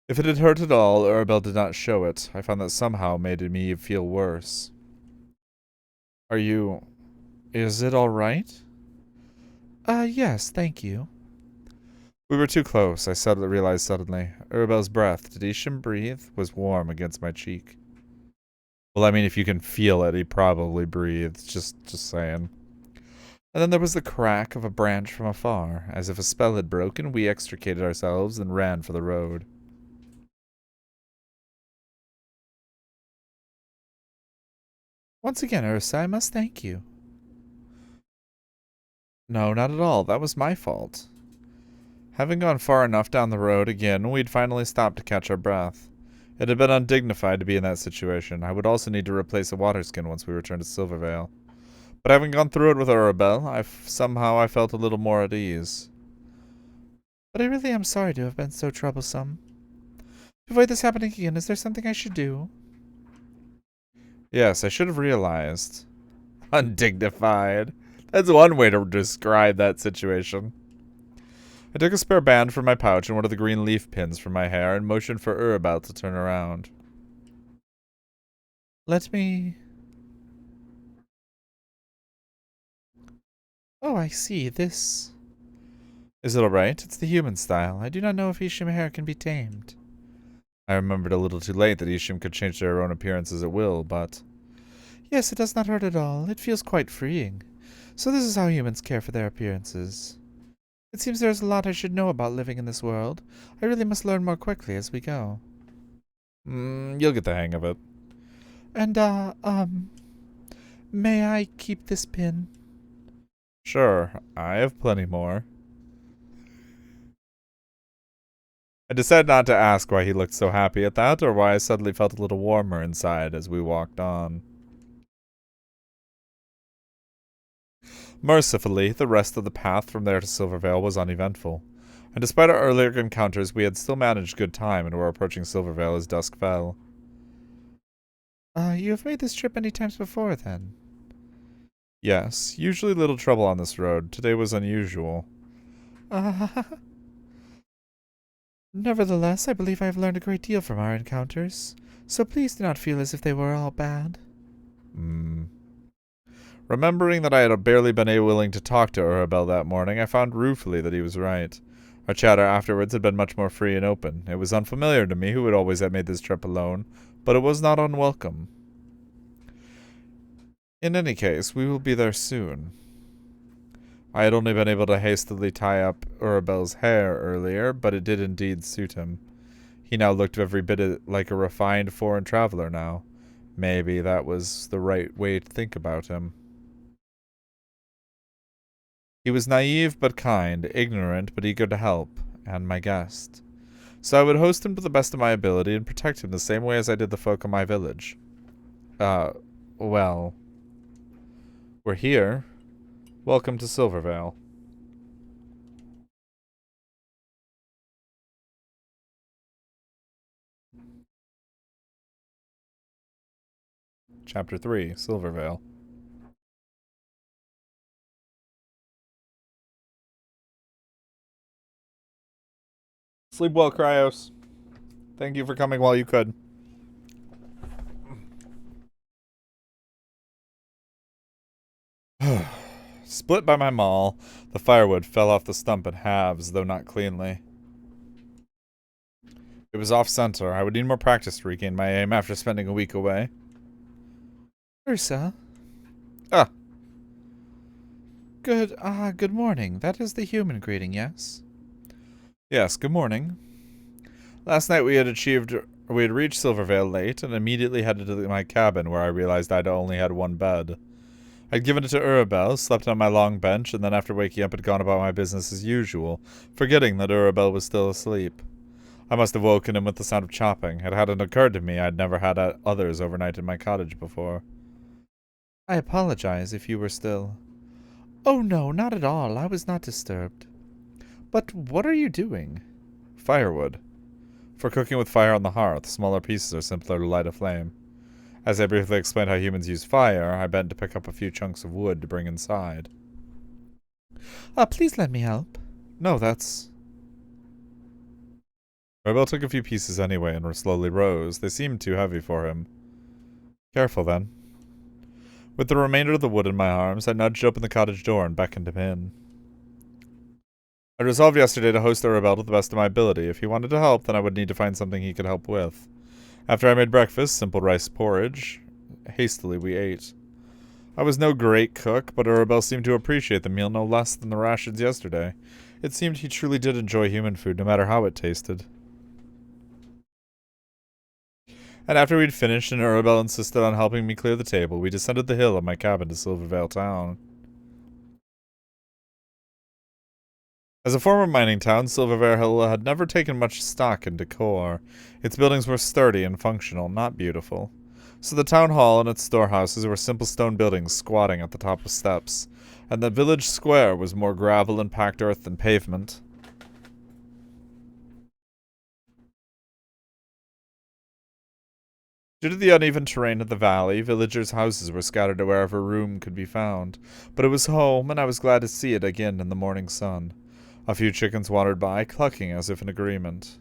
If it had hurt at all, Urabel did not show it. I found that somehow made me feel worse. Is it alright? Yes, thank you. We were too close, I suddenly realized suddenly. Urbel's breath, did Isham breathe, was warm against my cheek. Well, I mean, if you can feel it, he probably breathed. Just saying. And then there was the crack of a branch from afar. As if a spell had broken, we extricated ourselves and ran for the road. Once again, Yrsa, I must thank you. No, not at all. That was my fault. Having gone far enough down the road again, we'd finally stopped to catch our breath. It had been undignified to be in that situation. I would also need to replace a water skin once we returned to Silvervale. But having gone through it with Urabel, somehow I felt a little more at ease. But I really am sorry to have been so troublesome. To avoid this happening again, is there something I should do? Yes, I should have realized. Undignified. That's one way to describe that situation. I took a spare band from my pouch and one of the green leaf pins from my hair and motioned for Urabel to turn around. Let me... Oh, I see. This... Is it alright? It's the human style. I do not know if Isham hair can be tamed. I remembered a little too late that Isham could change their own appearances at will, but... Yes, it does not hurt at all. It feels quite freeing. So this is how humans care for their appearances. It seems there is a lot I should know about living in this world. I really must learn more quickly as we go. You'll get the hang of it. And, may I keep this pin? Sure, I have plenty more. I decided not to ask why he looked so happy at that, or why I suddenly felt a little warmer inside as we walked on. Mercifully, the rest of the path from there to Silvervale was uneventful, and despite our earlier encounters, we had still managed good time and were approaching Silvervale as dusk fell. You have made this trip many times before, then? Yes, usually little trouble on this road. Today was unusual. Nevertheless, I believe I have learned a great deal from our encounters, so please do not feel as if they were all bad. Remembering that I had barely been willing to talk to Urabel that morning, I found ruefully that he was right. Our chatter afterwards had been much more free and open. It was unfamiliar to me, who would always have made this trip alone, but it was not unwelcome. In any case, we will be there soon. I had only been able to hastily tie up Urabel's hair earlier, but it did indeed suit him. He now looked every bit like a refined foreign traveler now. Maybe that was the right way to think about him. He was naive but kind, ignorant but eager to help, and my guest. So I would host him to the best of my ability and protect him the same way as I did the folk of my village. Well... We're here. Welcome to Silvervale. Chapter 3, Silvervale. Sleep well, Cryos. Thank you for coming while you could. Split by my maul, the firewood fell off the stump in halves, though not cleanly. It was off-center. I would need more practice to regain my aim after spending a week away. Yrsa? Ah. Good morning. That is the human greeting, yes? Yes, good morning. Last night we had reached Silvervale late and immediately headed to my cabin where I realized I'd only had one bed. I'd given it to Urabel, slept on my long bench, and then after waking up had gone about my business as usual, forgetting that Urabel was still asleep. I must have woken him with the sound of chopping. It hadn't occurred to me I'd never had others overnight in my cottage before. I apologize if you were still... Oh no, not at all. I was not disturbed. But what are you doing? Firewood. For cooking with fire on the hearth, smaller pieces are simpler to light a flame. As I briefly explained how humans use fire, I bent to pick up a few chunks of wood to bring inside. Please let me help. No, that's... Urabel took a few pieces anyway and slowly rose. They seemed too heavy for him. Careful, then. With the remainder of the wood in my arms, I nudged open the cottage door and beckoned him in. I resolved yesterday to host Arabelle to the best of my ability. If he wanted to help, then I would need to find something he could help with. After I made breakfast, simple rice porridge, hastily we ate. I was no great cook, but Arabelle seemed to appreciate the meal no less than the rations yesterday. It seemed he truly did enjoy human food, no matter how it tasted. And after we'd finished and Arabelle insisted on helping me clear the table, we descended the hill of my cabin to Silvervale Town. As a former mining town, Silvervale had never taken much stock in decor. Its buildings were sturdy and functional, not beautiful. So the town hall and its storehouses were simple stone buildings squatting at the top of steps, and the village square was more gravel and packed earth than pavement. Due to the uneven terrain of the valley, villagers' houses were scattered wherever room could be found, but it was home, and I was glad to see it again in the morning sun. A few chickens wandered by, clucking as if in agreement.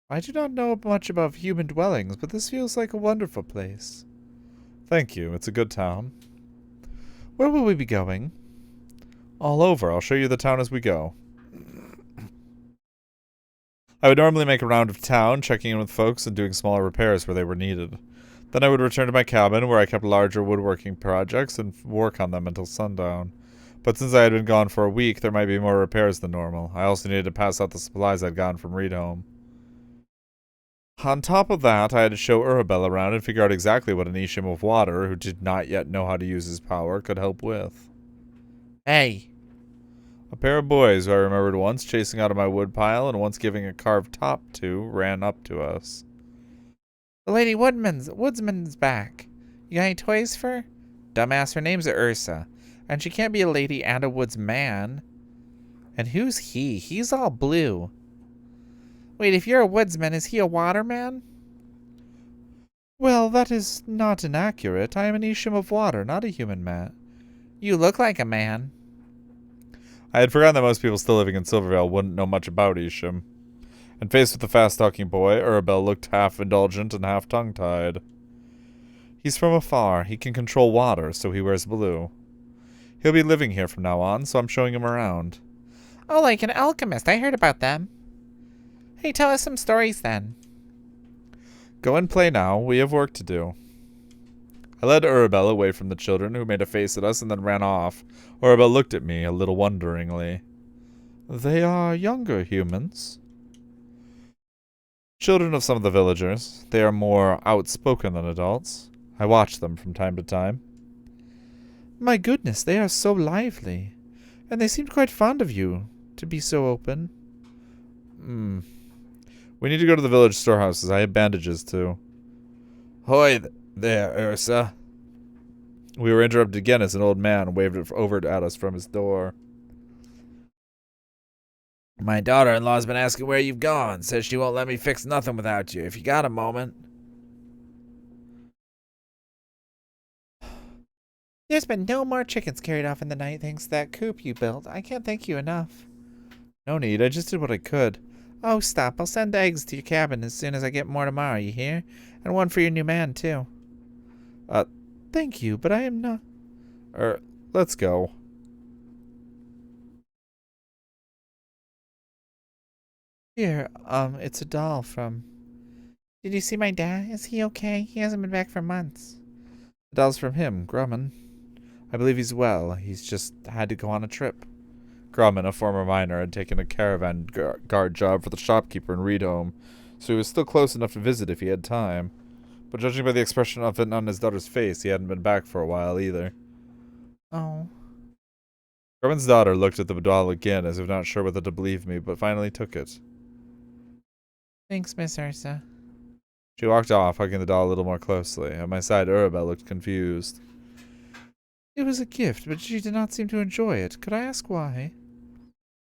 I do not know much about human dwellings, but this feels like a wonderful place. Thank you, it's a good town. Where will we be going? All over, I'll show you the town as we go. I would normally make a round of town, checking in with folks and doing smaller repairs where they were needed. Then I would return to my cabin, where I kept larger woodworking projects and work on them until sundown. But since I had been gone for a week, there might be more repairs than normal. I also needed to pass out the supplies I'd gotten from Reed Home. On top of that, I had to show Arabelle around and figure out exactly what an Isham of Water, who did not yet know how to use his power, could help with. Hey! A pair of boys who I remembered once chasing out of my woodpile and once giving a carved top to ran up to us. The Lady Woodsman's back. You got any toys for her? Dumbass, her name's Yrsa. And she can't be a lady and a woodsman. And who's he? He's all blue. Wait, if you're a woodsman, is he a waterman? Well, that is not inaccurate. I am an Isham of Water, not a human man. You look like a man. I had forgotten that most people still living in Silvervale wouldn't know much about Isham. And faced with the fast-talking boy, Arabelle looked half indulgent and half tongue-tied. He's from afar. He can control water, so he wears blue. He'll be living here from now on, so I'm showing him around. Oh, like an alchemist. I heard about them. Hey, tell us some stories then. Go and play now. We have work to do. I led Arabelle away from the children, who made a face at us and then ran off. Arabelle looked at me a little wonderingly. They are younger humans. Children of some of the villagers. They are more outspoken than adults. I watch them from time to time. My goodness, they are so lively. And they seemed quite fond of you, to be so open. We need to go to the village storehouses. I have bandages, too. Hoy there, Yrsa. We were interrupted again as an old man waved it over at us from his door. My daughter-in-law's been asking where you've gone. Says she won't let me fix nothing without you. If you got a moment. There's been no more chickens carried off in the night thanks to that coop you built. I can't thank you enough. No need. I just did what I could. Oh, stop. I'll send eggs to your cabin as soon as I get more tomorrow, you hear? And one for your new man, too. Thank you, but I am not... let's go. Here, it's a doll from... Did you see my dad? Is he okay? He hasn't been back for months. The doll's from him, Grumman. I believe he's well. He's just had to go on a trip. Grumman, a former miner, had taken a caravan guard job for the shopkeeper in Reed Home, so he was still close enough to visit if he had time. But judging by the expression of it on his daughter's face, he hadn't been back for a while either. Oh. Grumman's daughter looked at the doll again as if not sure whether to believe me, but finally took it. Thanks, Miss Yrsa. She walked off, hugging the doll a little more closely. At my side, Arabelle looked confused. It was a gift, but she did not seem to enjoy it. Could I ask why?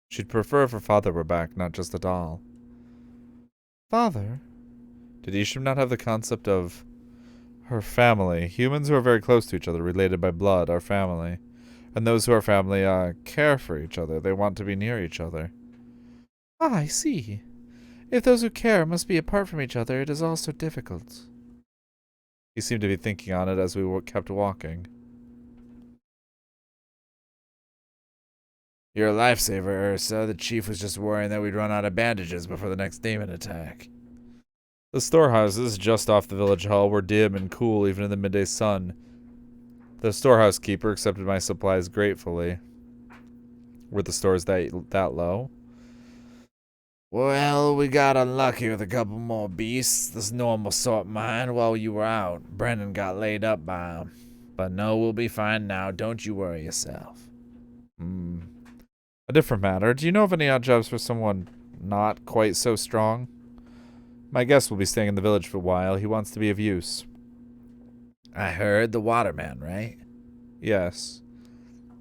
She'd prefer if her father were back, not just a doll. Father? Did Isham not have the concept of her family? Humans who are very close to each other, related by blood, are family. And those who are family, care for each other. They want to be near each other. Ah, I see. If those who care must be apart from each other, it is also difficult. He seemed to be thinking on it as we kept walking. You're a lifesaver, Yrsa. The chief was just worrying that we'd run out of bandages before the next demon attack. The storehouses just off the village hall were dim and cool even in the midday sun. The storehouse keeper accepted my supplies gratefully. Were the stores that low? Well, we got unlucky with a couple more beasts. This normal sort mine while you were out. Brendan got laid up by 'em. But no, we'll be fine now. Don't you worry yourself. A different matter. Do you know of any odd jobs for someone not quite so strong? My guest will be staying in the village for a while. He wants to be of use. I heard the waterman, right? Yes.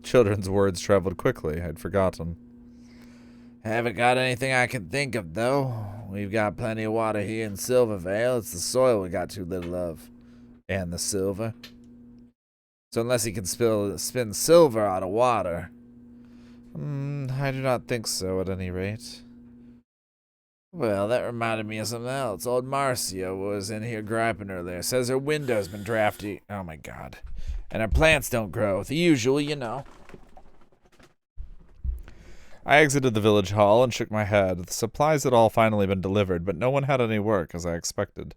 Children's words traveled quickly. I'd forgotten. Haven't got anything I can think of, though. We've got plenty of water here in Silvervale. It's the soil we got too little of. And the silver. So unless he can spin silver out of water. I do not think so, at any rate. Well, that reminded me of something else. Old Marcia was in here griping earlier. Says her window's been drafty. Oh, my God. And her plants don't grow. The usual, you know. I exited the village hall and shook my head. The supplies had all finally been delivered, but no one had any work, as I expected.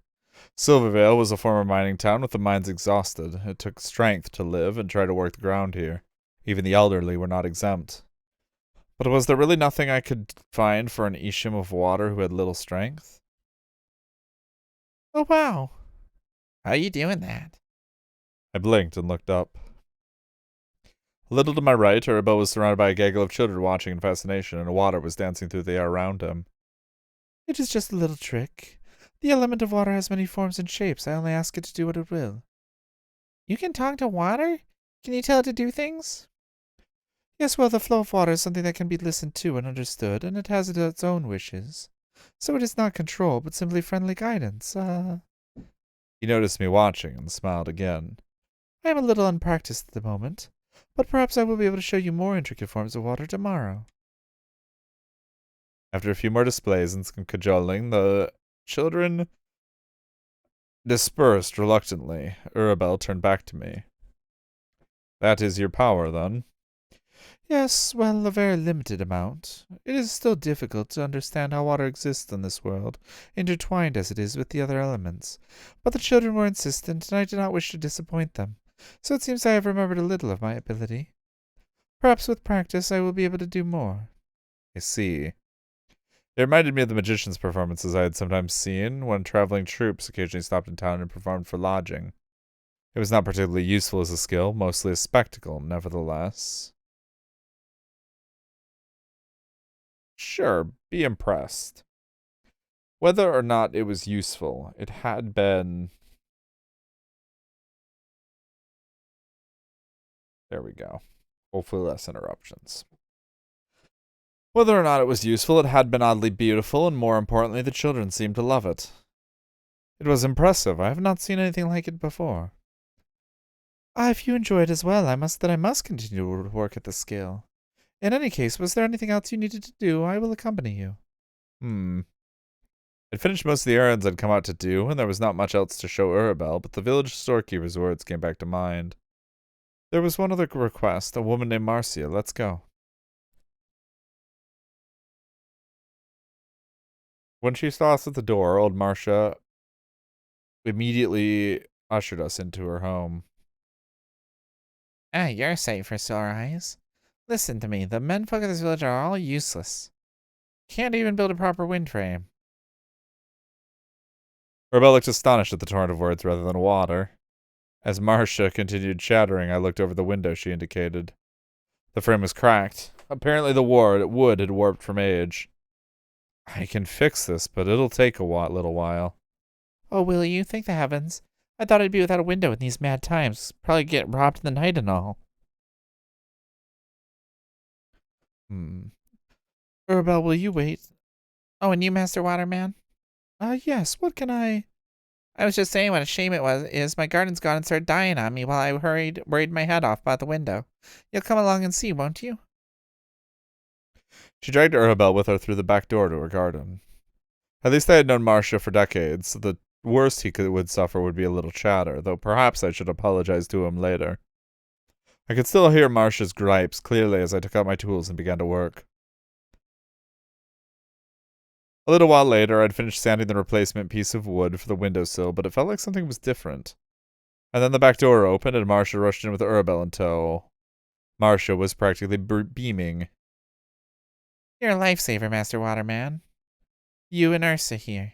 Silvervale was a former mining town with the mines exhausted. It took strength to live and try to work the ground here. Even the elderly were not exempt. But was there really nothing I could find for an Isham of water who had little strength? Oh, wow. How are you doing that? I blinked and looked up. A little to my right, Yrsa was surrounded by a gaggle of children watching in fascination, and water was dancing through the air around him. It is just a little trick. The element of water has many forms and shapes. I only ask it to do what it will. You can talk to water? Can you tell it to do things? Yes, well, the flow of water is something that can be listened to and understood, and it has its own wishes. So it is not control, but simply friendly guidance. He noticed me watching and smiled again. I am a little unpracticed at the moment, but perhaps I will be able to show you more intricate forms of water tomorrow. After a few more displays and some cajoling, the children dispersed reluctantly. Yrsa turned back to me. That is your power, then? Yes, well, a very limited amount. It is still difficult to understand how water exists in this world, intertwined as it is with the other elements. But the children were insistent, and I did not wish to disappoint them, so it seems I have remembered a little of my ability. Perhaps with practice I will be able to do more. I see. It reminded me of the magician's performances I had sometimes seen when traveling troops occasionally stopped in town and performed for lodging. It was not particularly useful as a skill, mostly a spectacle, nevertheless. Sure, be impressed. Whether or not it was useful, it had been... There we go. Hopefully less interruptions. Whether or not it was useful, it had been oddly beautiful, and more importantly, the children seemed to love it. It was impressive. I have not seen anything like it before. If you enjoy it as well, I must continue to work at the skill. In any case, was there anything else you needed to do? I will accompany you. I'd finished most of the errands I'd come out to do, and there was not much else to show Yrsa, but the village storekeeper's words came back to mind. There was one other request, a woman named Marcia. Let's go. When she saw us at the door, old Marcia immediately ushered us into her home. You're safe for sore eyes. Listen to me, the menfolk of this village are all useless. Can't even build a proper wind frame. Yrsa looked astonished at the torrent of words rather than water. As Marcia continued chattering, I looked over the window she indicated. The frame was cracked. Apparently the wood had warped from age. I can fix this, but it'll take a little while. Oh, will you? Thank the heavens. I thought I'd be without a window in these mad times. Probably get robbed in the night and all. Yrsa, will you wait? Oh, and you, Master Waterman? Yes, what can I was just saying what a shame is my garden's gone and started dying on me while I worried my head off by the window. You'll come along and see, won't you? She dragged Yrsa with her through the back door to her garden. At least I had known Marcia for decades, so the worst he would suffer would be a little chatter, though perhaps I should apologize to him later. I could still hear Marcia's gripes clearly as I took out my tools and began to work. A little while later, I'd finished sanding the replacement piece of wood for the windowsill, but it felt like something was different. And then the back door opened and Marcia rushed in with Urbel in tow. Marcia was practically beaming. You're a lifesaver, Master Waterman. You and Yrsa here.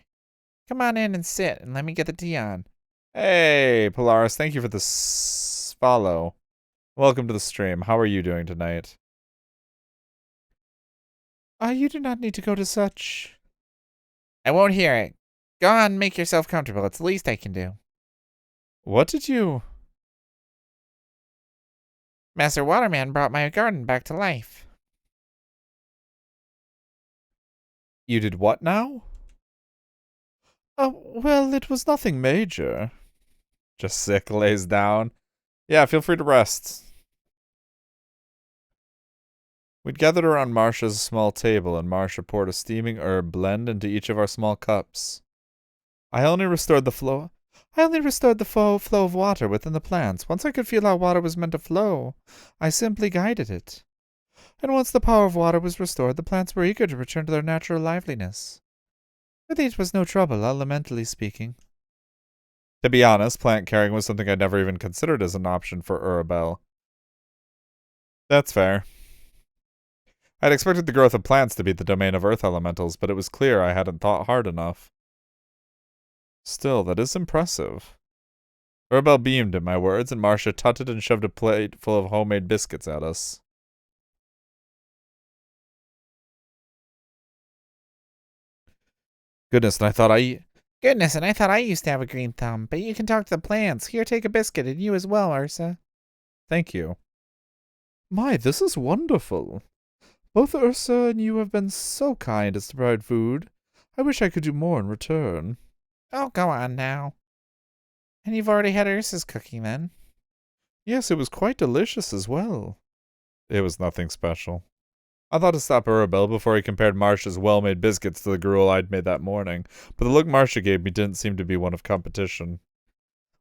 Come on in and sit, and let me get the tea on. Hey, Polaris, thank you for the follow. Welcome to the stream. How are you doing tonight? You do not need to go to such... I won't hear it. Go on, make yourself comfortable. It's the least I can do. What did you... Master Waterman brought my garden back to life. You did what now? Well, it was nothing major. Just sick, lays down. Yeah, feel free to rest. We'd gathered around Marcia's small table, and Marcia poured a steaming herb blend into each of our small cups. I only restored the flow of water within the plants. Once I could feel how water was meant to flow, I simply guided it. And once the power of water was restored, the plants were eager to return to their natural liveliness. Really, it was no trouble, elementally speaking. To be honest, plant caring was something I'd never even considered as an option for Urbel. That's fair. I'd expected the growth of plants to be the domain of earth elementals, but it was clear I hadn't thought hard enough. Still, that is impressive. Urbel beamed at my words, and Marcia tutted and shoved a plate full of homemade biscuits at us. Goodness, and I thought I used to have a green thumb, but you can talk to the plants. Here, take a biscuit, and you as well, Yrsa. Thank you. My, this is wonderful. Both Yrsa and you have been so kind as to provide food. I wish I could do more in return. Oh, go on now. And you've already had Yrsa's cooking, then? Yes, it was quite delicious as well. It was nothing special. I thought to stop Urbel before he compared Marcia's well-made biscuits to the gruel I'd made that morning, but the look Marcia gave me didn't seem to be one of competition.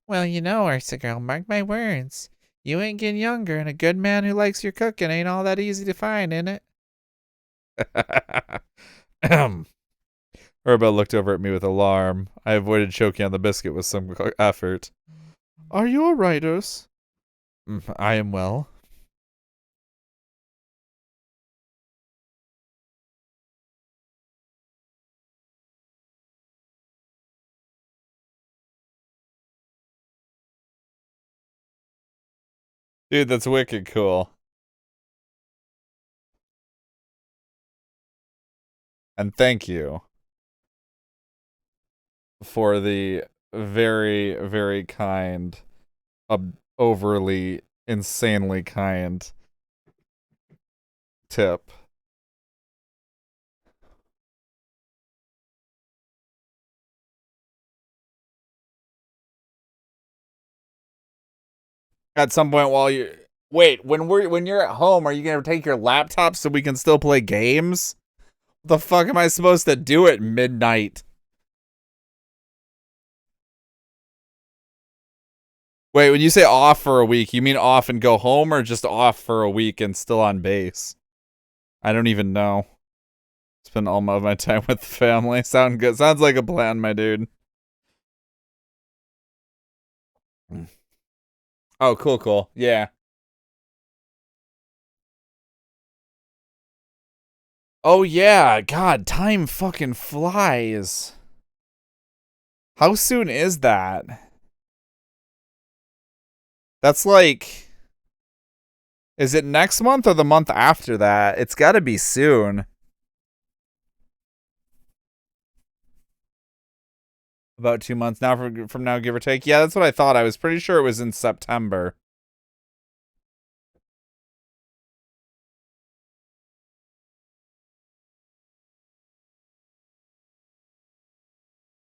Well, you know, Yrsa girl, mark my words. You ain't getting younger, and a good man who likes your cooking ain't all that easy to find, ain't it? Urbel looked over at me with alarm. I avoided choking on the biscuit with some effort. Are you all right, Yrsa? I am well. Dude, that's wicked cool. And thank you for the very, very kind, overly, insanely kind tip. At some point while you wait, when you're at home, are you gonna take your laptop so we can still play games? What the fuck am I supposed to do at midnight? Wait, when you say off for a week, you mean off and go home, or just off for a week and still on base? I don't even know. Spend all of my time with the family. Sound good? Sounds like a plan, my dude. Oh, cool. Yeah. Oh, yeah. God, time fucking flies. How soon is that? That's like... Is it next month or the month after that? It's gotta be soon. About 2 months now from now, give or take. Yeah, that's what I thought. I was pretty sure it was in September.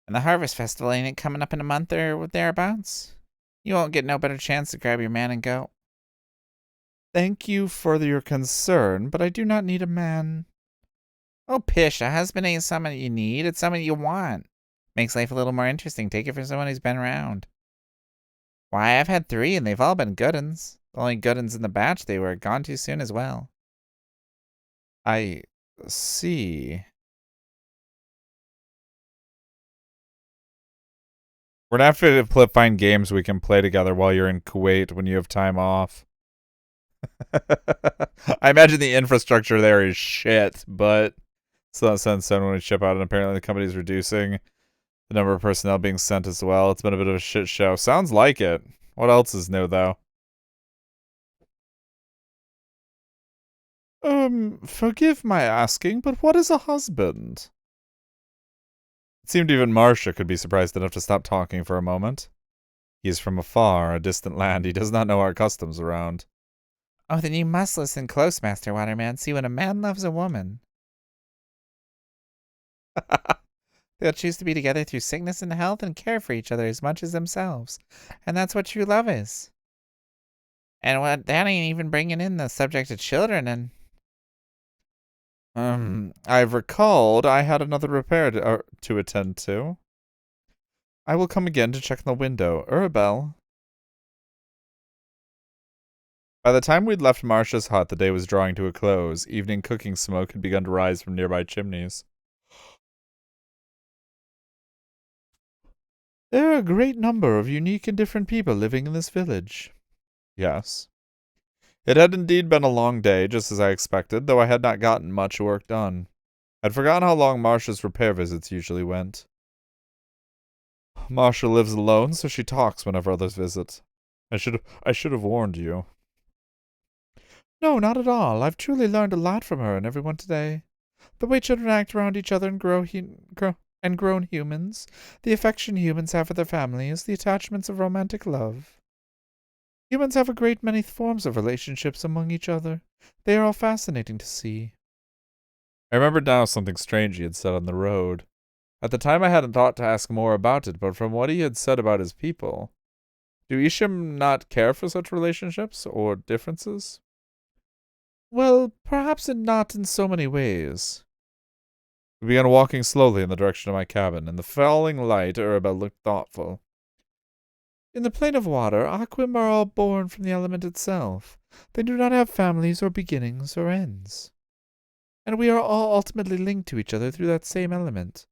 And the Harvest Festival ain't it coming up in a month or thereabouts? You won't get no better chance to grab your man and go. Thank you for your concern, but I do not need a man. Oh, pish, a husband ain't something you need, it's something you want. Makes life a little more interesting. Take it from someone who's been around. Why, I've had 3 and they've all been good uns. The only good uns in the batch they were gone too soon as well. I see. We're gonna have to find games we can play together while you're in Kuwait when you have time off. I imagine the infrastructure there is shit, but still not send someone when we ship out, and apparently the company's reducing the number of personnel being sent as well. It's been a bit of a shit show. Sounds like it. What else is new, though? Forgive my asking, but what is a husband? It seemed even Marcia could be surprised enough to stop talking for a moment. He is from afar, a distant land. He does not know our customs around. Oh, then you must listen close, Master Waterman. See, when a man loves a woman, they'll choose to be together through sickness and health and care for each other as much as themselves. And that's what true love is. And what that ain't even bringing in the subject of children and... I've recalled I had another repair to attend to. I will come again to check in the window. Urabel. By the time we'd left Marcia's hut, the day was drawing to a close. Evening cooking smoke had begun to rise from nearby chimneys. There are a great number of unique and different people living in this village. Yes. It had indeed been a long day, just as I expected, though I had not gotten much work done. I'd forgotten how long Marcia's repair visits usually went. Marcia lives alone, so she talks whenever others visit. I should have warned you. No, not at all. I've truly learned a lot from her and everyone today. The way children act around each other and grown humans, the affection humans have for their families, the attachments of romantic love. Humans have a great many forms of relationships among each other. They are all fascinating to see. I remembered now something strange he had said on the road. At the time I hadn't thought to ask more about it, but from what he had said about his people, do Isham not care for such relationships or differences? Well, perhaps not in so many ways. We began walking slowly in the direction of my cabin. In the falling light, Urabel looked thoughtful. In the plane of water, Aquim are all born from the element itself. They do not have families or beginnings or ends. And we are all ultimately linked to each other through that same element.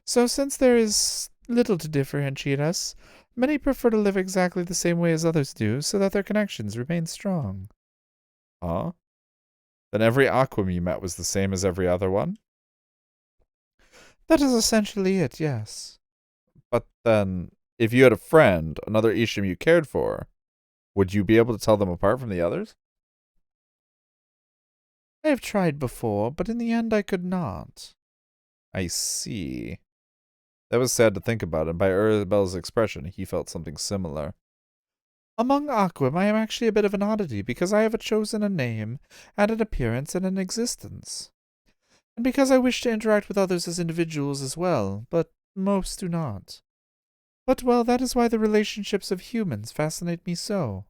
So since there is little to differentiate us, many prefer to live exactly the same way as others do, so that their connections remain strong. Huh? Then every Aquim you met was the same as every other one? That is essentially it, yes. But then, if you had a friend, another Isham you cared for, would you be able to tell them apart from the others? I have tried before, but in the end I could not. I see. That was sad to think about, and by Urabel's expression, he felt something similar. Among Aquim, I am actually a bit of an oddity, because I have chosen a name, and an appearance, and an existence. And because I wish to interact with others as individuals as well, but most do not. But, well, that is why the relationships of humans fascinate me so.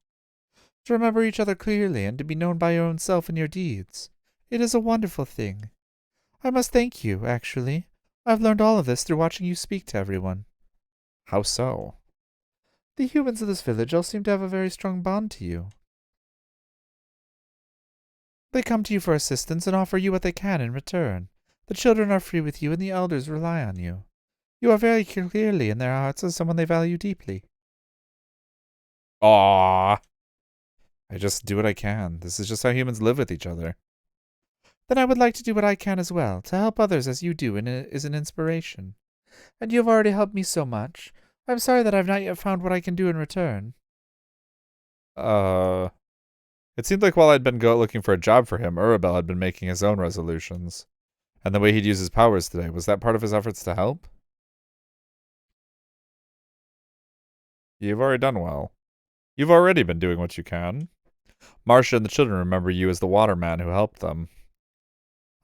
To remember each other clearly, and to be known by your own self and your deeds. It is a wonderful thing. I must thank you, actually. I've learned all of this through watching you speak to everyone. How so? The humans of this village all seem to have a very strong bond to you. They come to you for assistance and offer you what they can in return. The children are free with you, and the elders rely on you. You are very clearly in their hearts as someone they value deeply. Aww. I just do what I can. This is just how humans live with each other. Then I would like to do what I can as well. To help others as you do is an inspiration. And you have already helped me so much. I'm sorry that I've not yet found what I can do in return. It seemed like while I'd been looking for a job for him, Urabel had been making his own resolutions. And the way he'd use his powers today, was that part of his efforts to help? You've already done well. You've already been doing what you can. Marcia and the children remember you as the waterman who helped them.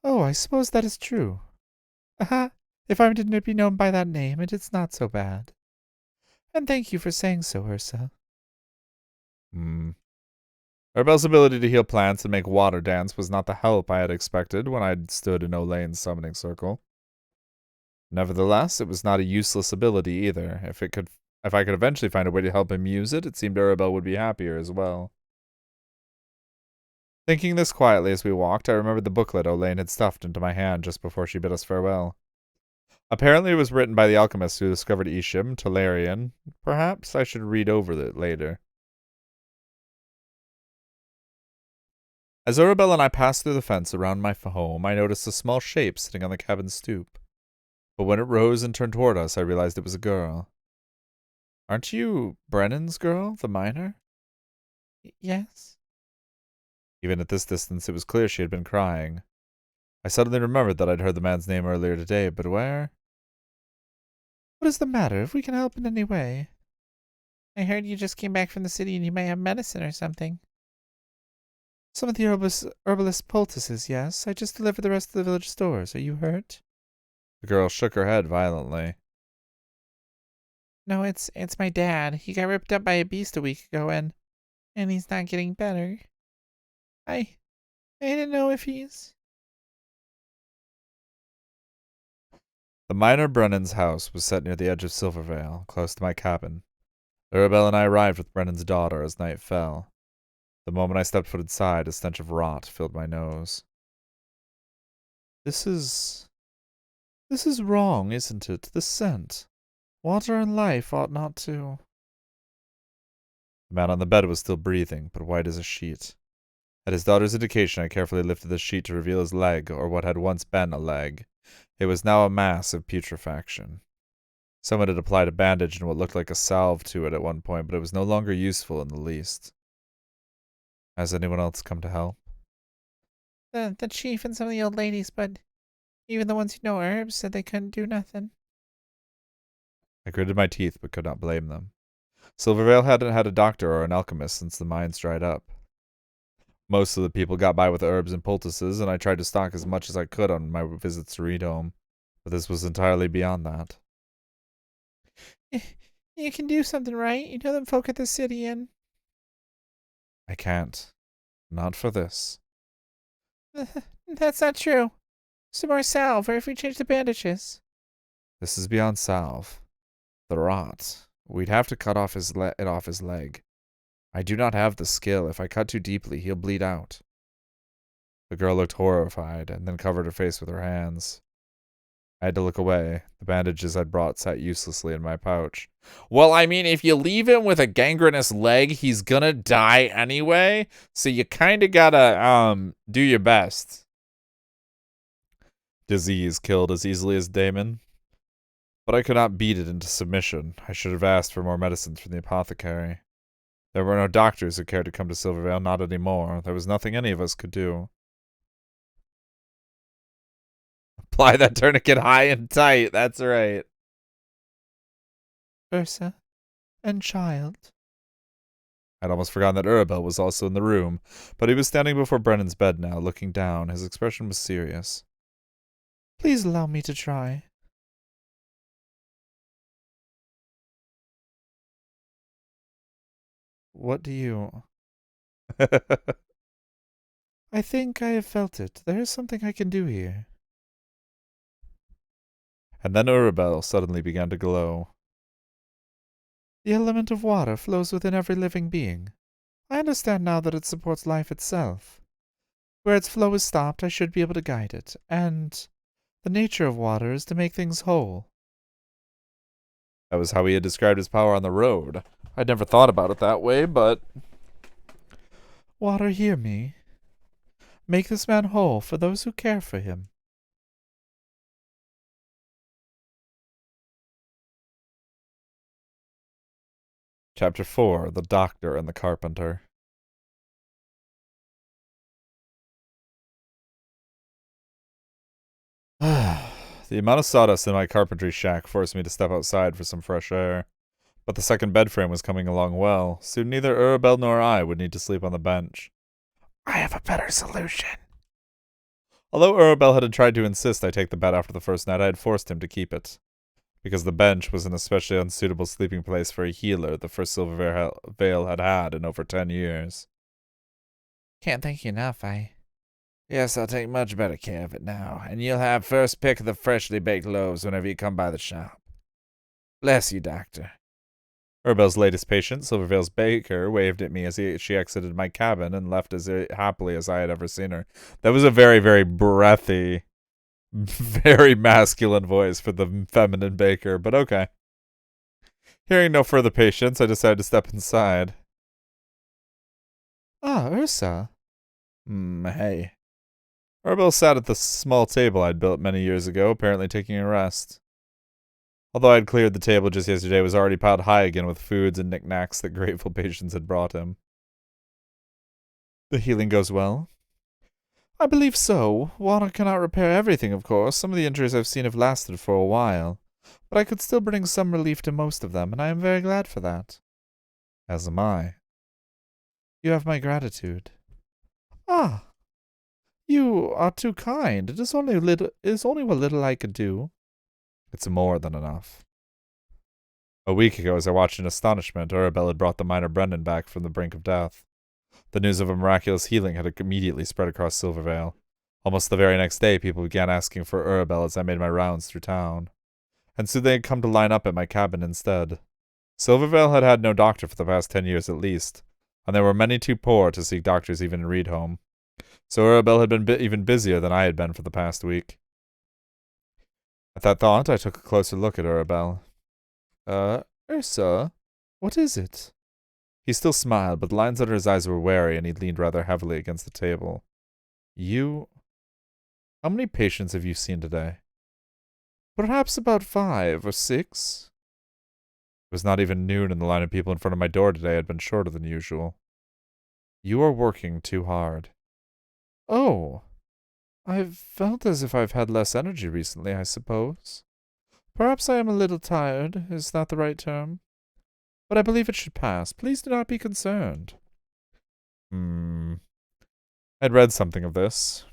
Oh, I suppose that is true. Aha! If I didn't be known by that name, it is not so bad. And thank you for saying so, Yrsa. Urabel's ability to heal plants and make water dance was not the help I had expected when I'd stood in Olane's summoning circle. Nevertheless, it was not a useless ability either. If I could eventually find a way to help him use it, it seemed Urabel would be happier as well. Thinking this quietly as we walked, I remembered the booklet Elaine had stuffed into my hand just before she bid us farewell. Apparently it was written by the alchemist who discovered Isham, Talarian. Perhaps I should read over it later. As Arabelle and I passed through the fence around my home, I noticed a small shape sitting on the cabin stoop. But when it rose and turned toward us, I realized it was a girl. Aren't you Brennan's girl, the miner? Yes. Even at this distance, it was clear she had been crying. I suddenly remembered that I'd heard the man's name earlier today, but where? What is the matter? If we can help in any way. I heard you just came back from the city and you may have medicine or something. Some of the herbalist poultices, yes. I just delivered the rest of the village stores. Are you hurt? The girl shook her head violently. No, it's my dad. He got ripped up by a beast a week ago and he's not getting better. I didn't know if he's... The miner Brennan's house was set near the edge of Silvervale, close to my cabin. Arabelle and I arrived with Brennan's daughter as night fell. The moment I stepped foot inside, a stench of rot filled my nose. This is wrong, isn't it? The scent. Water and life ought not to... The man on the bed was still breathing, but white as a sheet. At his daughter's indication, I carefully lifted the sheet to reveal his leg, or what had once been a leg. It was now a mass of putrefaction. Someone had applied a bandage and what looked like a salve to it at one point, but it was no longer useful in the least. Has anyone else come to help? The chief and some of the old ladies, but even the ones who know herbs said they couldn't do nothing. I gritted my teeth, but could not blame them. Silvervale hadn't had a doctor or an alchemist since the mines dried up. Most of the people got by with herbs and poultices, and I tried to stock as much as I could on my visits to Reedhome, but this was entirely beyond that. You can do something, right? You know them folk at the city and... I can't. Not for this. That's not true. Some more salve, or if we change the bandages. This is beyond salve. The rot. We'd have to cut off it off his leg. I do not have the skill. If I cut too deeply, he'll bleed out. The girl looked horrified, and then covered her face with her hands. I had to look away. The bandages I'd brought sat uselessly in my pouch. Well, I mean, if you leave him with a gangrenous leg, he's gonna die anyway, so you kinda gotta, do your best. Disease killed as easily as Damon. But I could not beat it into submission. I should have asked for more medicines from the apothecary. There were no doctors who cared to come to Silvervale, not anymore. There was nothing any of us could do. Apply that tourniquet high and tight, that's right. Yrsa and child. I'd almost forgotten that Arabelle was also in the room, but he was standing before Brennan's bed now, looking down. His expression was serious. Please allow me to try. What do you... I think I have felt it. There is something I can do here. And then Arabelle suddenly began to glow. The element of water flows within every living being. I understand now that it supports life itself. Where its flow is stopped, I should be able to guide it, and the nature of water is to make things whole. That was how he had described his power on the road. I'd never thought about it that way, but... Water, hear me. Make this man whole for those who care for him. Chapter 4, The Doctor and the Carpenter. The amount of sawdust in my carpentry shack forced me to step outside for some fresh air. But the second bed frame was coming along well. Soon neither Arabelle nor I would need to sleep on the bench. I have a better solution. Although Arabelle had tried to insist I take the bed after the first night, I had forced him to keep it. Because the bench was an especially unsuitable sleeping place for a healer the first Silvervale had had in over 10 years. Can't thank you enough, Yes, I'll take much better care of it now, and you'll have first pick of the freshly baked loaves whenever you come by the shop. Bless you, Doctor. Urbel's latest patient, Silvervale's baker, waved at me as she exited my cabin and left as happily as I had ever seen her. That was a very, very breathy, very masculine voice for the feminine baker, but okay. Hearing no further patients, I decided to step inside. Ah, Yrsa. Hey. Urbel sat at the small table I'd built many years ago, apparently taking a rest. Although I'd cleared the table just yesterday, it was already piled high again with foods and knickknacks that grateful patients had brought him. The healing goes well? I believe so. Water cannot repair everything, of course. Some of the injuries I've seen have lasted for a while. But I could still bring some relief to most of them, and I am very glad for that. As am I. You have my gratitude. Ah, you are too kind. It is only what little I could do. It's more than enough. A week ago, as I watched in astonishment, Urbel had brought the miner Brendan back from the brink of death. The news of a miraculous healing had immediately spread across Silvervale. Almost the very next day, people began asking for Urbel as I made my rounds through town. And soon they had come to line up at my cabin instead. Silvervale had had no doctor for the past 10 years at least, and there were many too poor to seek doctors even in Reedhome. So Urbel had been even busier than I had been for the past week. At that thought, I took a closer look at Urbel. Yrsa, what is it? He still smiled, but the lines under his eyes were wary, and he leaned rather heavily against the table. How many patients have you seen today? Perhaps about 5 or 6. It was not even noon, and the line of people in front of my door today had been shorter than usual. You are working too hard. Oh, I've felt as if I've had less energy recently, I suppose. Perhaps I am a little tired, is that the right term? But I believe it should pass. Please do not be concerned. I'd read something of this.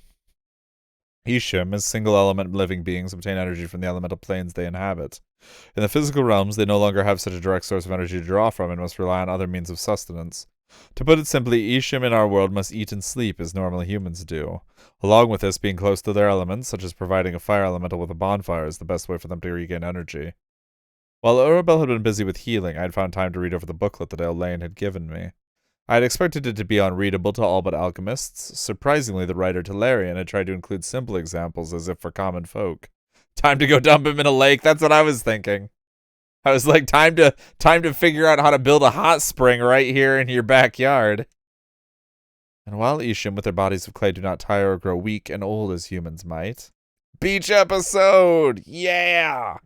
Ishim, as single-element living beings, obtain energy from the elemental planes they inhabit. In the physical realms, they no longer have such a direct source of energy to draw from and must rely on other means of sustenance. To put it simply, Ishim in our world must eat and sleep as normally humans do. Along with this, being close to their elements, such as providing a fire elemental with a bonfire, is the best way for them to regain energy. While Urabel had been busy with healing, I had found time to read over the booklet that Elaine had given me. I had expected it to be unreadable to all but alchemists. Surprisingly, the writer Talarian had tried to include simple examples as if for common folk. Time to go dump him in a lake, that's what I was thinking. I was like, time to figure out how to build a hot spring right here in your backyard. And while Ishim with their bodies of clay do not tire or grow weak and old as humans might. Beach episode! Yeah!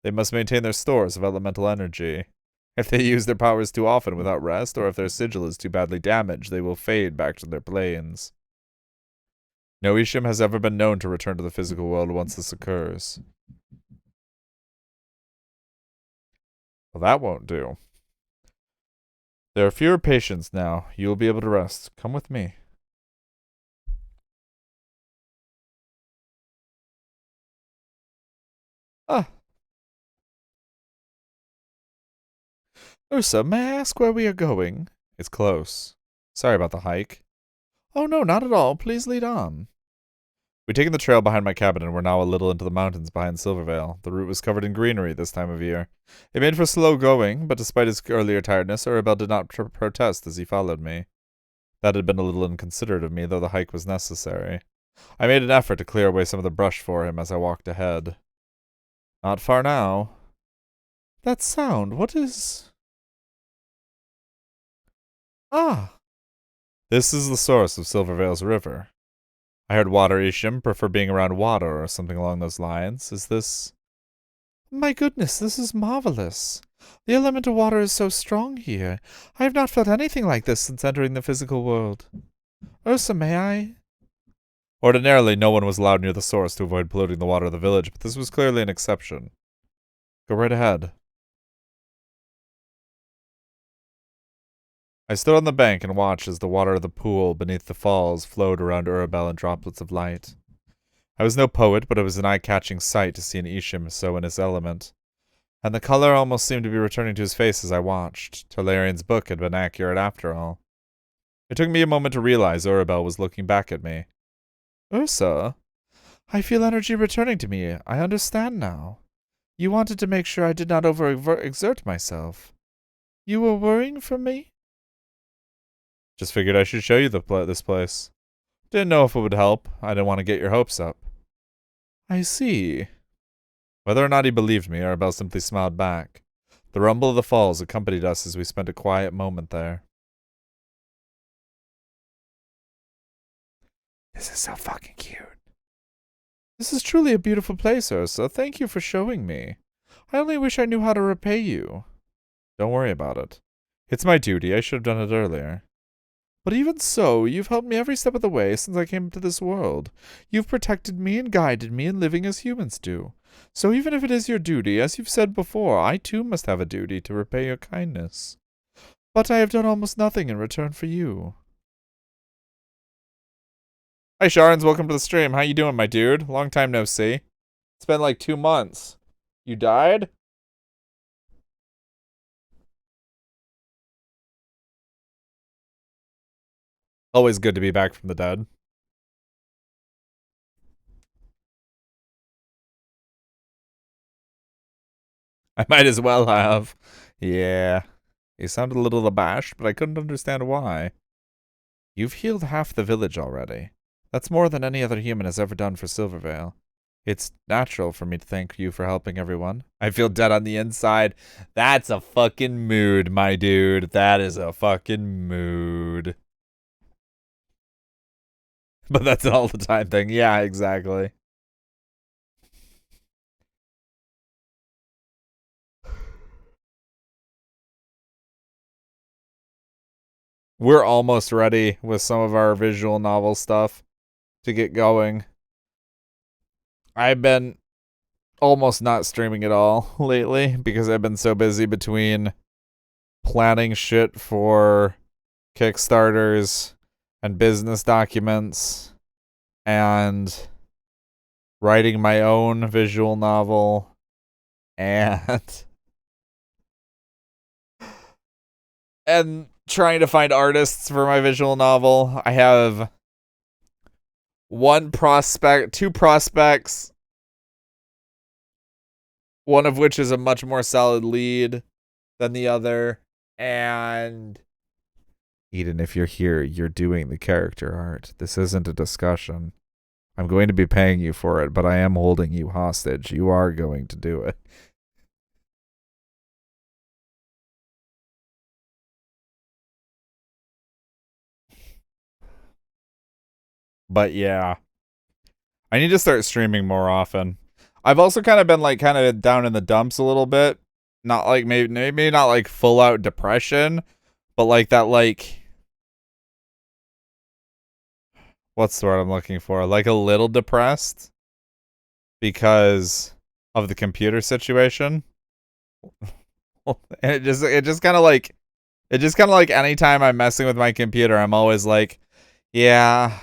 They must maintain their stores of elemental energy. If they use their powers too often without rest, or if their sigil is too badly damaged, they will fade back to their planes. No Ishim has ever been known to return to the physical world once this occurs. Well, that won't do. There are fewer patients now. You will be able to rest. Come with me. Ah. Yrsa, may I ask where we are going? It's close. Sorry about the hike. Oh, no, not at all. Please lead on. We'd taken the trail behind my cabin and were now a little into the mountains behind Silvervale. The route was covered in greenery this time of year. It made for slow going, but despite his earlier tiredness, Urabel did not protest as he followed me. That had been a little inconsiderate of me, though the hike was necessary. I made an effort to clear away some of the brush for him as I walked ahead. Not far now. That sound, what is... Ah! This is the source of Silvervale's river. I heard Water Ishim prefer being around water or something along those lines. Is this... My goodness, this is marvelous. The element of water is so strong here. I have not felt anything like this since entering the physical world. Yrsa, may I? Ordinarily, no one was allowed near the source to avoid polluting the water of the village, but this was clearly an exception. Go right ahead. I stood on the bank and watched as the water of the pool beneath the falls flowed around Urabel in droplets of light. I was no poet, but it was an eye-catching sight to see an Ishim so in his element. And the color almost seemed to be returning to his face as I watched. Talarian's book had been accurate after all. It took me a moment to realize Urabel was looking back at me. Yrsa, I feel energy returning to me. I understand now. You wanted to make sure I did not overexert myself. You were worrying for me? Just figured I should show you this place. Didn't know if it would help. I didn't want to get your hopes up. I see. Whether or not he believed me, Arabelle simply smiled back. The rumble of the falls accompanied us as we spent a quiet moment there. This is so fucking cute. This is truly a beautiful place, Yrsa. Thank you for showing me. I only wish I knew how to repay you. Don't worry about it. It's my duty. I should have done it earlier. But even so, you've helped me every step of the way since I came into this world. You've protected me and guided me in living as humans do. So even if it is your duty, as you've said before, I too must have a duty to repay your kindness. But I have done almost nothing in return for you. Hi, Sharns. Welcome to the stream. How you doing, my dude? Long time no see. It's been like 2 months. You died? Always good to be back from the dead. I might as well have. Yeah. You sounded a little abashed, but I couldn't understand why. You've healed half the village already. That's more than any other human has ever done for Silvervale. It's natural for me to thank you for helping everyone. I feel dead on the inside. That's a fucking mood, my dude. That is a fucking mood. But that's an all the time thing. Yeah, exactly. We're almost ready with some of our visual novel stuff to get going. I've been almost not streaming at all lately because I've been so busy between planning shit for Kickstarters and business documents and writing my own visual novel and trying to find artists for my visual novel. I have two prospects, one of which is a much more solid lead than the other, and Eden, if you're here, you're doing the character art. This isn't a discussion. I'm going to be paying you for it, but I am holding you hostage. You are going to do it. But yeah, I need to start streaming more often. I've also kind of been like kind of down in the dumps a little bit. Not like maybe not like full out depression, but like that like what's the word I'm looking for? Like a little depressed because of the computer situation. And it just kind of like anytime I'm messing with my computer, I'm always like, yeah,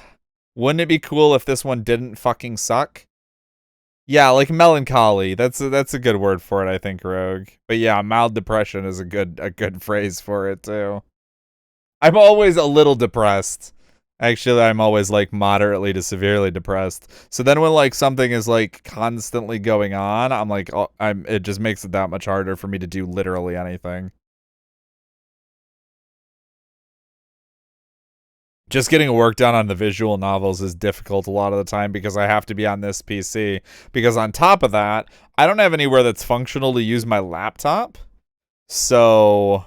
wouldn't it be cool if this one didn't fucking suck? Yeah, like melancholy. That's a good word for it, I think, Rogue. But yeah, mild depression is a good phrase for it too. I'm always a little depressed. Actually, I'm always like moderately to severely depressed. So then when like something is like constantly going on, I'm like it just makes it that much harder for me to do literally anything. Just getting work done on the visual novels is difficult a lot of the time because I have to be on this PC. Because on top of that, I don't have anywhere that's functional to use my laptop. So,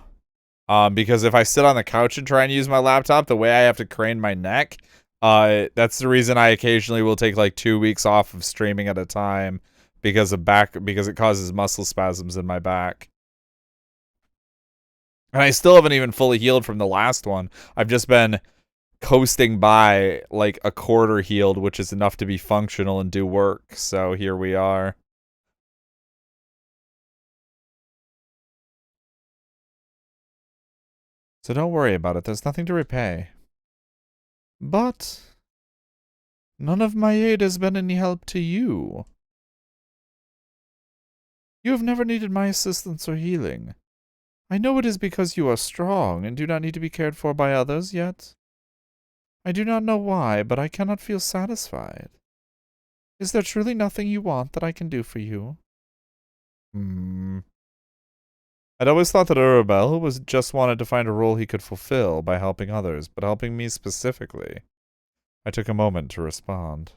because if I sit on the couch and try and use my laptop, the way I have to crane my neck, that's the reason I occasionally will take like 2 weeks off of streaming at a time because it causes muscle spasms in my back. And I still haven't even fully healed from the last one. I've just been coasting by like a quarter healed, which is enough to be functional and do work. So here we are. So don't worry about it. There's nothing to repay. But none of my aid has been any help to you. You have never needed my assistance or healing. I know it is because you are strong and do not need to be cared for by others, yet I do not know why, but I cannot feel satisfied. Is there truly nothing you want that I can do for you? I'd always thought that Urabel was just wanted to find a role he could fulfill by helping others, but helping me specifically. I took a moment to respond.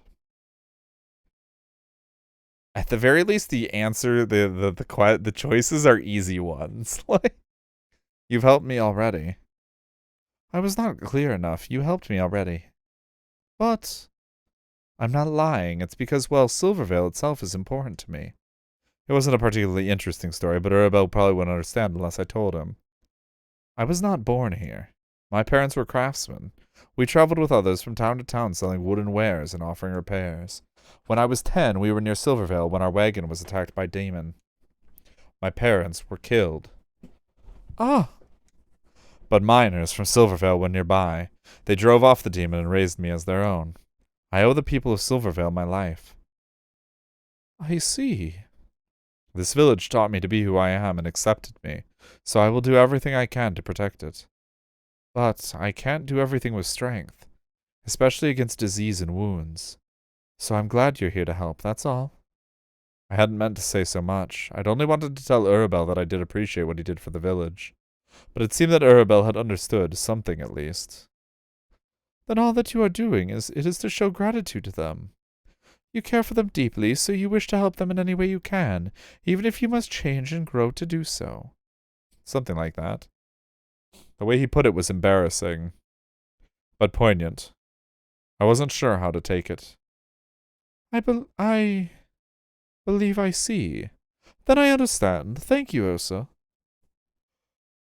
At the very least, the answer, the choices are easy ones. Like, you've helped me already. I was not clear enough. You helped me already. But I'm not lying. It's because, well, Silvervale itself is important to me. It wasn't a particularly interesting story, but Urabel probably wouldn't understand unless I told him. I was not born here. My parents were craftsmen. We traveled with others from town to town selling wooden wares and offering repairs. When I was 10, we were near Silvervale when our wagon was attacked by demon. My parents were killed. Ah! But miners from Silvervale were nearby. They drove off the demon and raised me as their own. I owe the people of Silvervale my life. I see. This village taught me to be who I am and accepted me, so I will do everything I can to protect it. But I can't do everything with strength, especially against disease and wounds. So I'm glad you're here to help, that's all. I hadn't meant to say so much. I'd only wanted to tell Urabel that I did appreciate what he did for the village. But it seemed that Urabel had understood, something at least. Then all that you are doing is to show gratitude to them. You care for them deeply, so you wish to help them in any way you can, even if you must change and grow to do so. Something like that. The way he put it was embarrassing, but poignant. I wasn't sure how to take it. I believe I see. Then I understand. Thank you, Yrsa.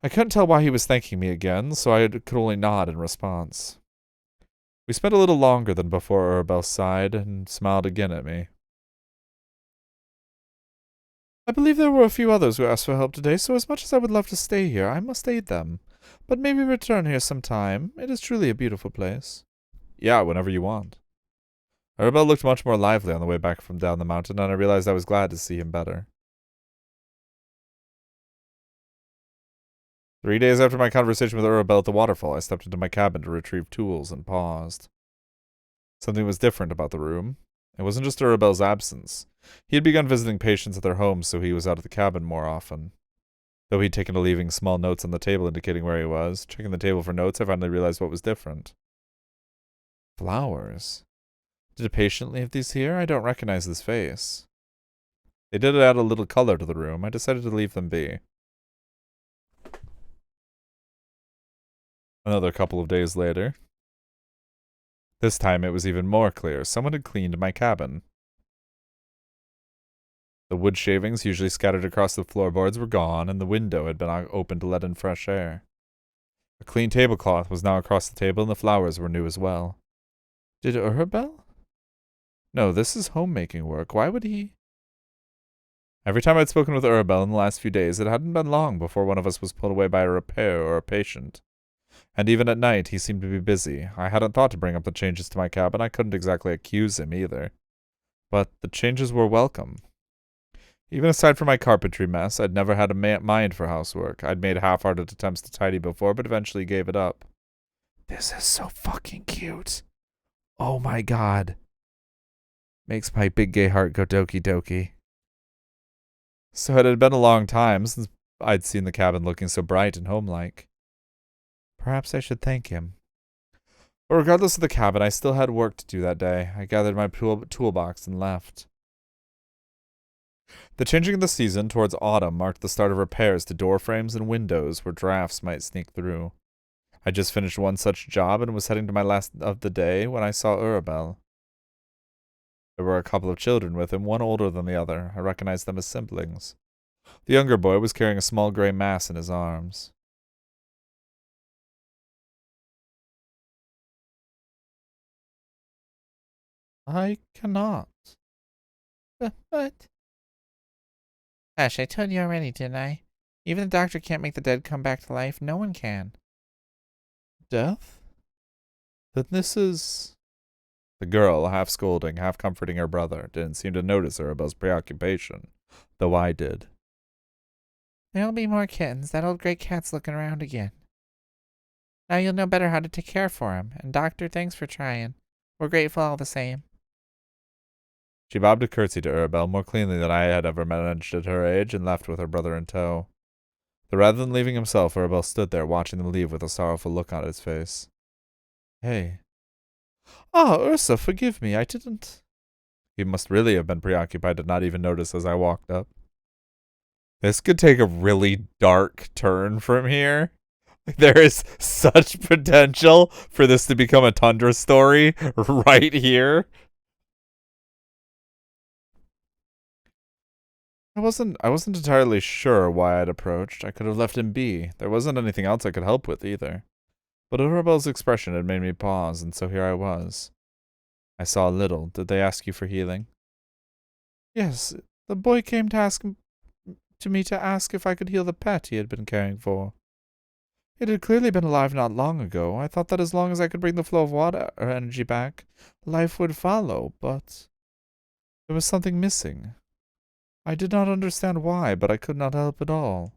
I couldn't tell why he was thanking me again, so I could only nod in response. We spent a little longer than before. Urabel sighed and smiled again at me. I believe there were a few others who asked for help today, so as much as I would love to stay here, I must aid them. But maybe return here sometime. It is truly a beautiful place. Yeah, whenever you want. Urabel looked much more lively on the way back from down the mountain, and I realized I was glad to see him better. 3 days after my conversation with Urabel at the waterfall, I stepped into my cabin to retrieve tools and paused. Something was different about the room. It wasn't just Urabel's absence. He had begun visiting patients at their homes, so he was out of the cabin more often. Though he'd taken to leaving small notes on the table indicating where he was, checking the table for notes, I finally realized what was different. Flowers. Did a patient leave these here? I don't recognize this face. They did add a little color to the room. I decided to leave them be. Another couple of days later. This time it was even more clear. Someone had cleaned my cabin. The wood shavings usually scattered across the floorboards were gone, and the window had been opened to let in fresh air. A clean tablecloth was now across the table, and the flowers were new as well. Did Urabel? No, this is homemaking work. Why would he? Every time I'd spoken with Urabel in the last few days, it hadn't been long before one of us was pulled away by a repair or a patient. And even at night, he seemed to be busy. I hadn't thought to bring up the changes to my cabin. I couldn't exactly accuse him either. But the changes were welcome. Even aside from my carpentry mess, I'd never had a mind for housework. I'd made half-hearted attempts to tidy before, but eventually gave it up. This is so fucking cute. Oh my god. Makes my big gay heart go doki doki. So it had been a long time since I'd seen the cabin looking so bright and homelike. Perhaps I should thank him. But regardless of the cabin, I still had work to do that day. I gathered my toolbox and left. The changing of the season towards autumn marked the start of repairs to door frames and windows where drafts might sneak through. I just finished one such job and was heading to my last of the day when I saw Urabel. There were a couple of children with him, one older than the other. I recognized them as siblings. The younger boy was carrying a small gray mass in his arms. I cannot. What? Hush, I told you already, didn't I? Even the doctor can't make the dead come back to life. No one can. Death? Then this is... The girl, half scolding, half comforting her brother, didn't seem to notice Urabel's preoccupation, though I did. There'll be more kittens. That old gray cat's looking around again. Now you'll know better how to take care for him. And doctor, thanks for trying. We're grateful all the same. She bobbed a curtsy to Urabel more cleanly than I had ever managed at her age and left with her brother in tow. But rather than leaving himself, Yrsa stood there, watching them leave with a sorrowful look on his face. Hey. Ah, Yrsa, forgive me, I didn't... He must really have been preoccupied to not even notice as I walked up. This could take a really dark turn from here. There is such potential for this to become a Tundra story right here. I wasn't entirely sure why I'd approached. I could have left him be. There wasn't anything else I could help with either. But Yrsa's expression had made me pause, and so here I was. I saw a little. Did they ask you for healing? Yes, the boy came to me to ask if I could heal the pet he had been caring for. It had clearly been alive not long ago. I thought that as long as I could bring the flow of water or energy back, life would follow, but there was something missing. I did not understand why, but I could not help at all.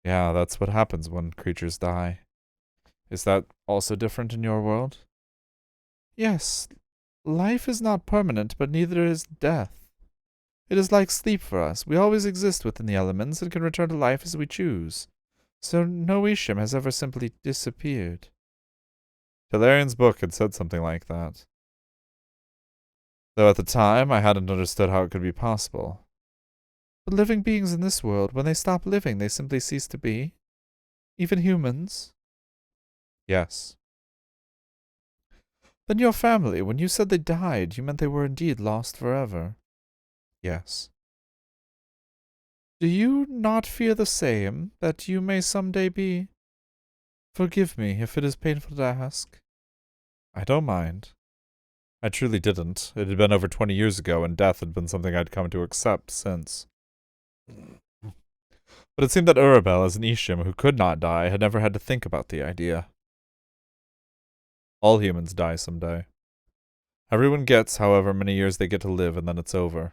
Yeah, that's what happens when creatures die. Is that also different in your world? Yes. Life is not permanent, but neither is death. It is like sleep for us. We always exist within the elements and can return to life as we choose. So no Isham has ever simply disappeared. Talarian's book had said something like that. Though at the time, I hadn't understood how it could be possible. But living beings in this world, when they stop living, they simply cease to be. Even humans. Yes. Then your family, when you said they died, you meant they were indeed lost forever. Yes. Do you not fear the same, that you may someday be? Forgive me if it is painful to ask. I don't mind. I truly didn't. It had been over 20 years ago, and death had been something I'd come to accept since. But it seemed that Yrsa, as an Isham who could not die, had never had to think about the idea. All humans die someday. Everyone gets however many years they get to live, and then it's over.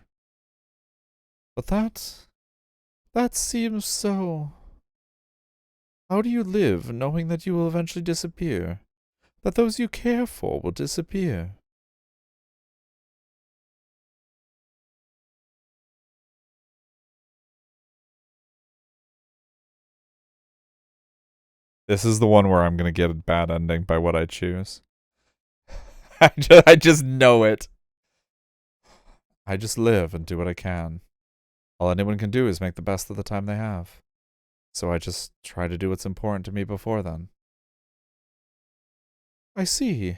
But that seems so... How do you live, knowing that you will eventually disappear? That those you care for will disappear? This is the one where I'm gonna get a bad ending by what I choose. I just know it. I just live and do what I can. All anyone can do is make the best of the time they have. So I just try to do what's important to me before then. I see.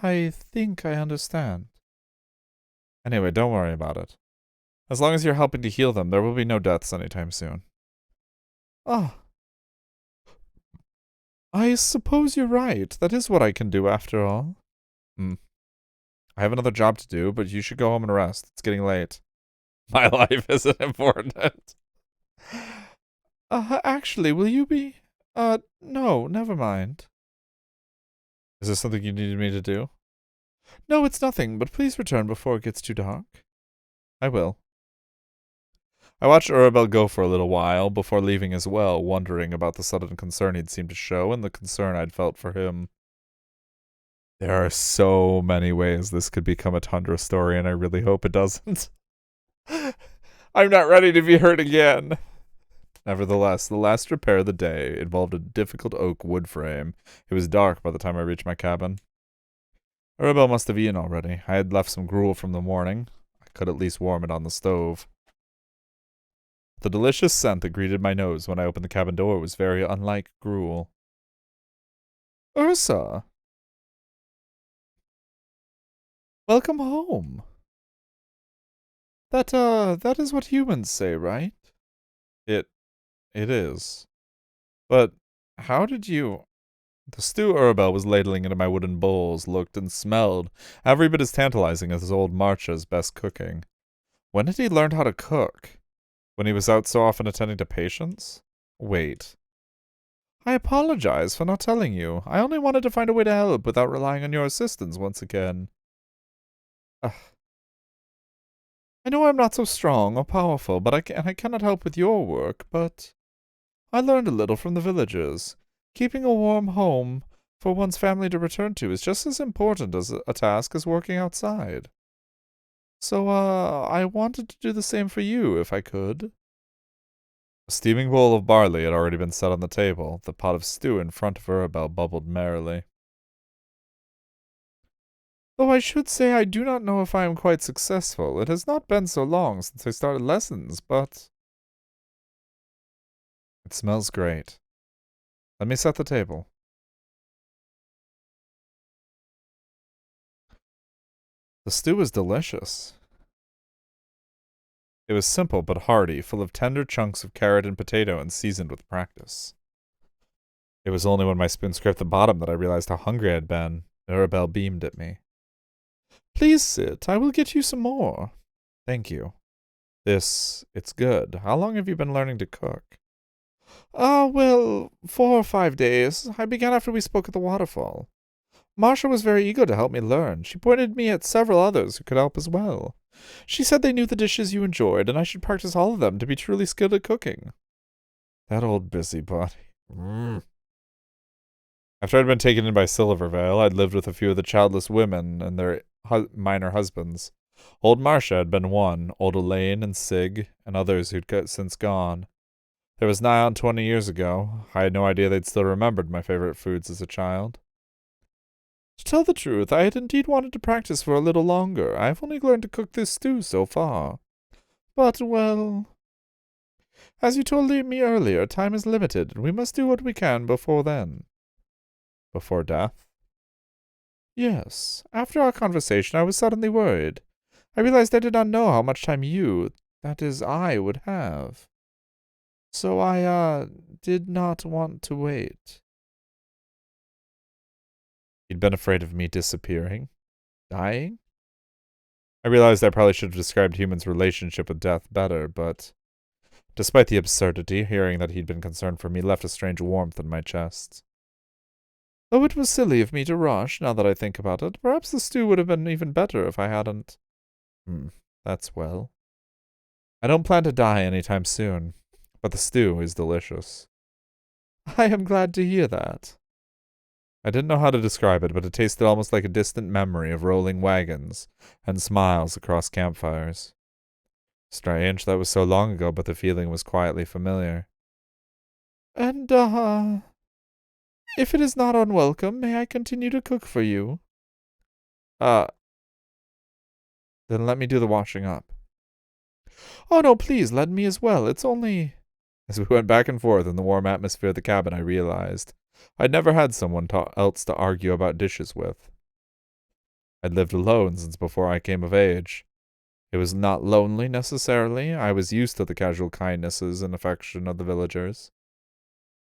I think I understand. Anyway, don't worry about it. As long as you're helping to heal them, there will be no deaths anytime soon. Ah. I suppose you're right. That is what I can do after all. I have another job to do, but you should go home and rest. It's getting late. My life isn't important. Actually, will you be... no, never mind. Is this something you needed me to do? No, it's nothing, but please return before it gets too dark. I will. I watched Yrsa go for a little while before leaving as well, wondering about the sudden concern he'd seemed to show and the concern I'd felt for him. There are so many ways this could become a Tundra story, and I really hope it doesn't. I'm not ready to be hurt again. Nevertheless, the last repair of the day involved a difficult oak wood frame. It was dark by the time I reached my cabin. Yrsa must have eaten already. I had left some gruel from the morning. I could at least warm it on the stove. The delicious scent that greeted my nose when I opened the cabin door was very unlike gruel. Yrsa! Welcome home. That is what humans say, right? It is. But how did you... The stew Yrsa was ladling into my wooden bowls looked and smelled every bit as tantalizing as his old Marcha's best cooking. When had he learned how to cook? When he was out so often attending to patients? Wait. I apologize for not telling you. I only wanted to find a way to help without relying on your assistance once again. Ugh. I know I'm not so strong or powerful, but I cannot help with your work, but... I learned a little from the villagers. Keeping a warm home for one's family to return to is just as important as a task as working outside. So, I wanted to do the same for you, if I could. A steaming bowl of barley had already been set on the table. The pot of stew in front of Yrsa bubbled merrily. Though I should say I do not know if I am quite successful. It has not been so long since I started lessons, but... It smells great. Let me set the table. The stew was delicious. It was simple but hearty, full of tender chunks of carrot and potato and seasoned with practice. It was only when my spoon scraped the bottom that I realized how hungry I had been. Yrsa beamed at me. Please sit. I will get you some more. Thank you. It's good. How long have you been learning to cook? Well, 4 or 5 days. I began after we spoke at the waterfall. Marcia was very eager to help me learn. She pointed me at several others who could help as well. She said they knew the dishes you enjoyed, and I should practice all of them to be truly skilled at cooking. That old busybody. After I'd been taken in by Silvervale, I'd lived with a few of the childless women and their minor husbands. Old Marcia had been one, old Elaine and Sig, and others who'd since gone. There was nigh on 20 years ago. I had no idea they'd still remembered my favorite foods as a child. To tell the truth, I had indeed wanted to practice for a little longer. I have only learned to cook this stew so far. But, well... As you told me earlier, time is limited, and we must do what we can before then. Before death? Yes. After our conversation, I was suddenly worried. I realized I did not know how much time you, that is, I, would have. So I, did not want to wait. You'd been afraid of me disappearing? Dying? I realized I probably should have described humans' relationship with death better, but... Despite the absurdity, hearing that he'd been concerned for me left a strange warmth in my chest. Though it was silly of me to rush, now that I think about it, perhaps the stew would have been even better if I hadn't. That's well. I don't plan to die anytime soon, but the stew is delicious. I am glad to hear that. I didn't know how to describe it, but it tasted almost like a distant memory of rolling wagons and smiles across campfires. Strange, that was so long ago, but the feeling was quietly familiar. And, if it is not unwelcome, may I continue to cook for you? Then let me do the washing up. Oh, no, please, let me as well. It's only... As we went back and forth in the warm atmosphere of the cabin, I realized I'd never had someone else to argue about dishes with. I'd lived alone since before I came of age. It was not lonely, necessarily. I was used to the casual kindnesses and affection of the villagers.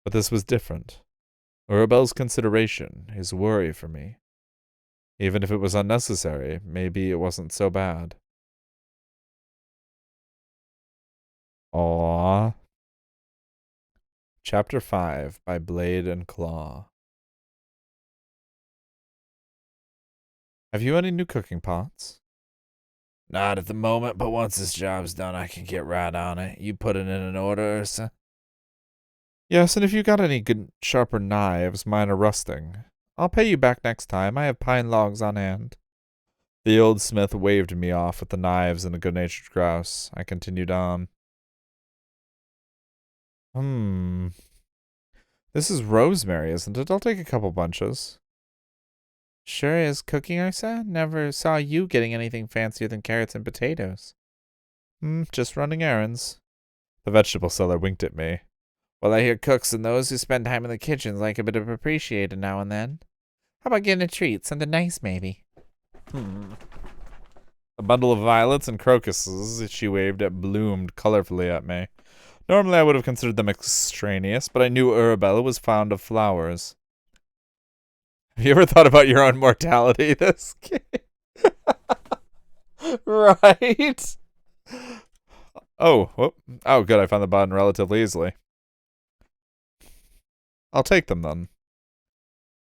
But this was different. Yrsa's consideration, his worry for me. Even if it was unnecessary, maybe it wasn't so bad. Aww. Chapter 5 by Blade and Claw. Have you any new cooking pots? Not at the moment, but once this job's done, I can get right on it. You put it in an order, Yrsa? Yes, and if you got any good sharper knives, mine are rusting. I'll pay you back next time. I have pine logs on hand. The old smith waved me off with the knives and a good-natured grouse. I continued on. This is rosemary, isn't it? I'll take a couple bunches. Sure is cooking, Yrsa. Never saw you getting anything fancier than carrots and potatoes. Just running errands. The vegetable seller winked at me. Well, I hear cooks and those who spend time in the kitchens like a bit of appreciated now and then. How about getting a treat? Something nice, maybe. A bundle of violets and crocuses she waved at bloomed colorfully at me. Normally I would have considered them extraneous, but I knew Yrsa was fond of flowers. Have you ever thought about your own mortality this game? Right? Oh, good, I found the button relatively easily. I'll take them then.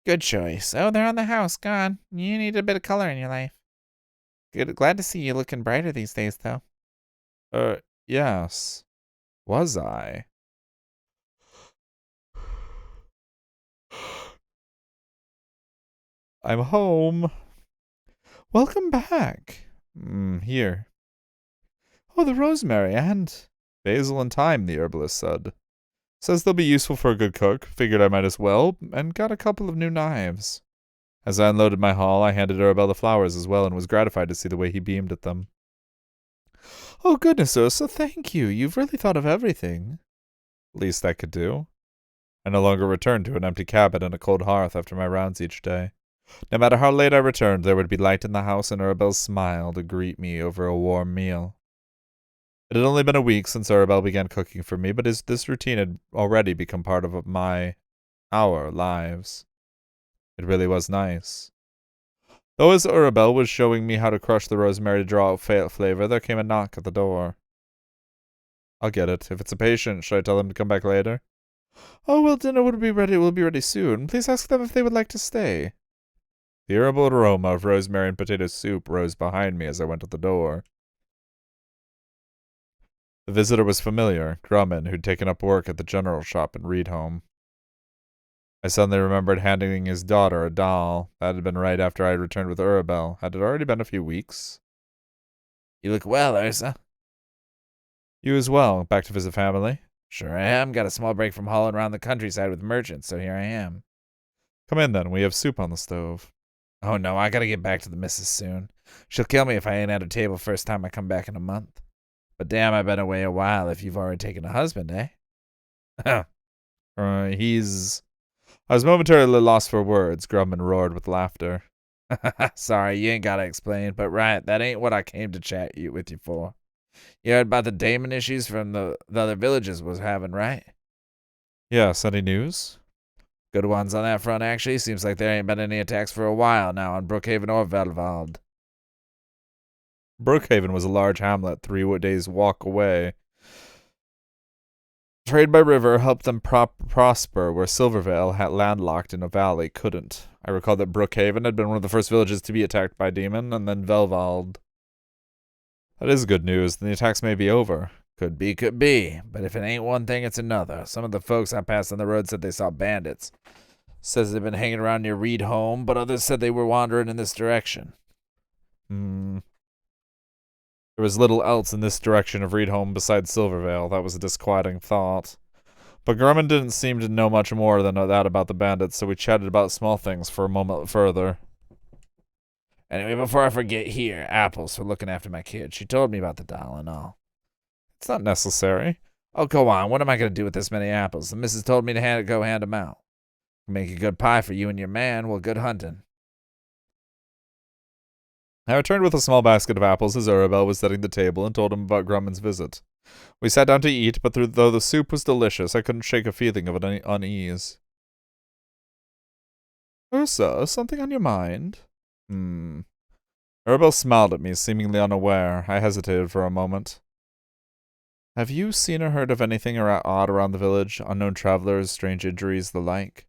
Good choice. Oh, they're on the house. Gone. You need a bit of color in your life. Good. Glad to see you looking brighter these days, though. Yes. Was I? I'm home. Welcome back. Here. Oh, the rosemary and... Basil and thyme, the herbalist said. Says they'll be useful for a good cook. Figured I might as well, and got a couple of new knives. As I unloaded my haul, I handed Arabelle the flowers as well and was gratified to see the way he beamed at them. Oh, goodness, Yrsa, thank you. You've really thought of everything. Least I could do. I no longer returned to an empty cabin and a cold hearth after my rounds each day. No matter how late I returned, there would be light in the house and Arabelle's smile to greet me over a warm meal. It had only been a week since Arabelle began cooking for me, but this routine had already become part of our lives. It really was nice. Though as Arabelle was showing me how to crush the rosemary to draw out flavor, there came a knock at the door. I'll get it. If it's a patient, should I tell them to come back later? Oh, well, dinner will be ready soon. Please ask them if they would like to stay. The herbal aroma of rosemary and potato soup rose behind me as I went to the door. The visitor was familiar, Grumman, who'd taken up work at the general shop in Reedholm. I suddenly remembered handing his daughter a doll. That had been right after I had returned with Arabelle. Had it already been a few weeks? You look well, Yrsa. You as well. Back to visit family? Sure I am. Got a small break from hauling around the countryside with merchants, so here I am. Come in, then. We have soup on the stove. Oh, no, I gotta get back to the missus soon. She'll kill me if I ain't at her table first time I come back in a month. But damn, I've been away a while if you've already taken a husband, eh? I was momentarily lost for words. Grumman roared with laughter. Sorry, you ain't gotta explain, but right, that ain't what I came to chat with you for. You heard about the Damon issues from the other villages was having, right? Yes, any news? Good ones on that front, actually. Seems like there ain't been any attacks for a while now on Brookhaven or Velvald. Brookhaven was a large hamlet 3 days' walk away. Trade by river helped them prosper where Silvervale, had landlocked in a valley, couldn't. I recall that Brookhaven had been one of the first villages to be attacked by demon, and then Velvald. That is good news. Then the attacks may be over. Could be. But if it ain't one thing, it's another. Some of the folks I passed on the road said they saw bandits. Says they've been hanging around near Reedholm, but others said they were wandering in this direction. There was little else in this direction of Reedholm besides Silvervale. That was a disquieting thought. But Grumman didn't seem to know much more than that about the bandits, so we chatted about small things for a moment further. Anyway, before I forget, here, apples for looking after my kid. She told me about the doll and all. It's not necessary. Oh, go on. What am I going to do with this many apples? The missus told me to go hand 'em out. Make a good pie for you and your man. Well, good hunting. I returned with a small basket of apples as Arabelle was setting the table and told him about Grumman's visit. We sat down to eat, but though the soup was delicious, I couldn't shake a feeling of unease. Yrsa, something on your mind? Arabelle smiled at me, seemingly unaware. I hesitated for a moment. Have you seen or heard of anything odd around the village? Unknown travelers, strange injuries, the like?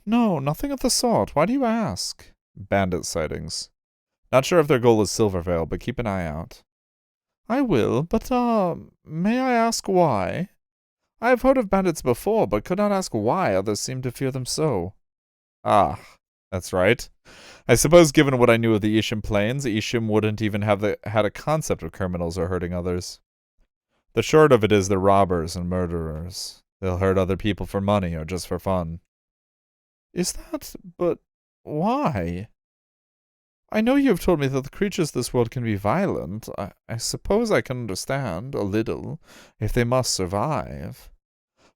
No, nothing of the sort. Why do you ask? Bandit sightings. Not sure if their goal is Silvervale, but keep an eye out. I will, but, may I ask why? I have heard of bandits before, but could not ask why others seem to fear them so. Ah, that's right. I suppose given what I knew of the Isham Plains, Isham wouldn't even have had a concept of criminals or hurting others. The short of it is they're robbers and murderers. They'll hurt other people for money or just for fun. But why? I know you have told me that the creatures of this world can be violent. I suppose I can understand, a little, if they must survive.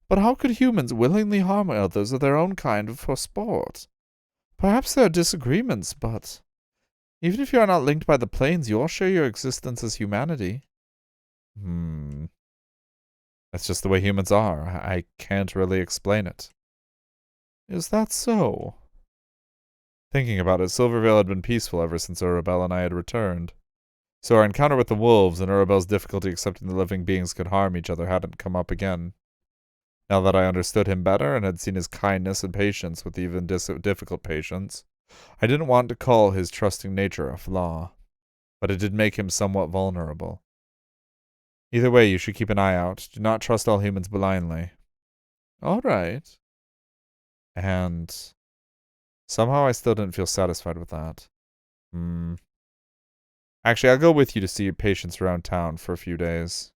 But how could humans willingly harm others of their own kind for sport? Perhaps there are disagreements, but even if you are not linked by the plains, you all share your existence as humanity. That's just the way humans are. I can't really explain it. Is that so? Thinking about it, Silvervale had been peaceful ever since Arabelle and I had returned. So our encounter with the wolves and Arabelle's difficulty accepting the living beings could harm each other hadn't come up again. Now that I understood him better and had seen his kindness and patience with even difficult patients, I didn't want to call his trusting nature a flaw, but it did make him somewhat vulnerable. Either way, you should keep an eye out. Do not trust all humans blindly. All right. And somehow I still didn't feel satisfied with that. Actually, I'll go with you to see your patients around town for a few days.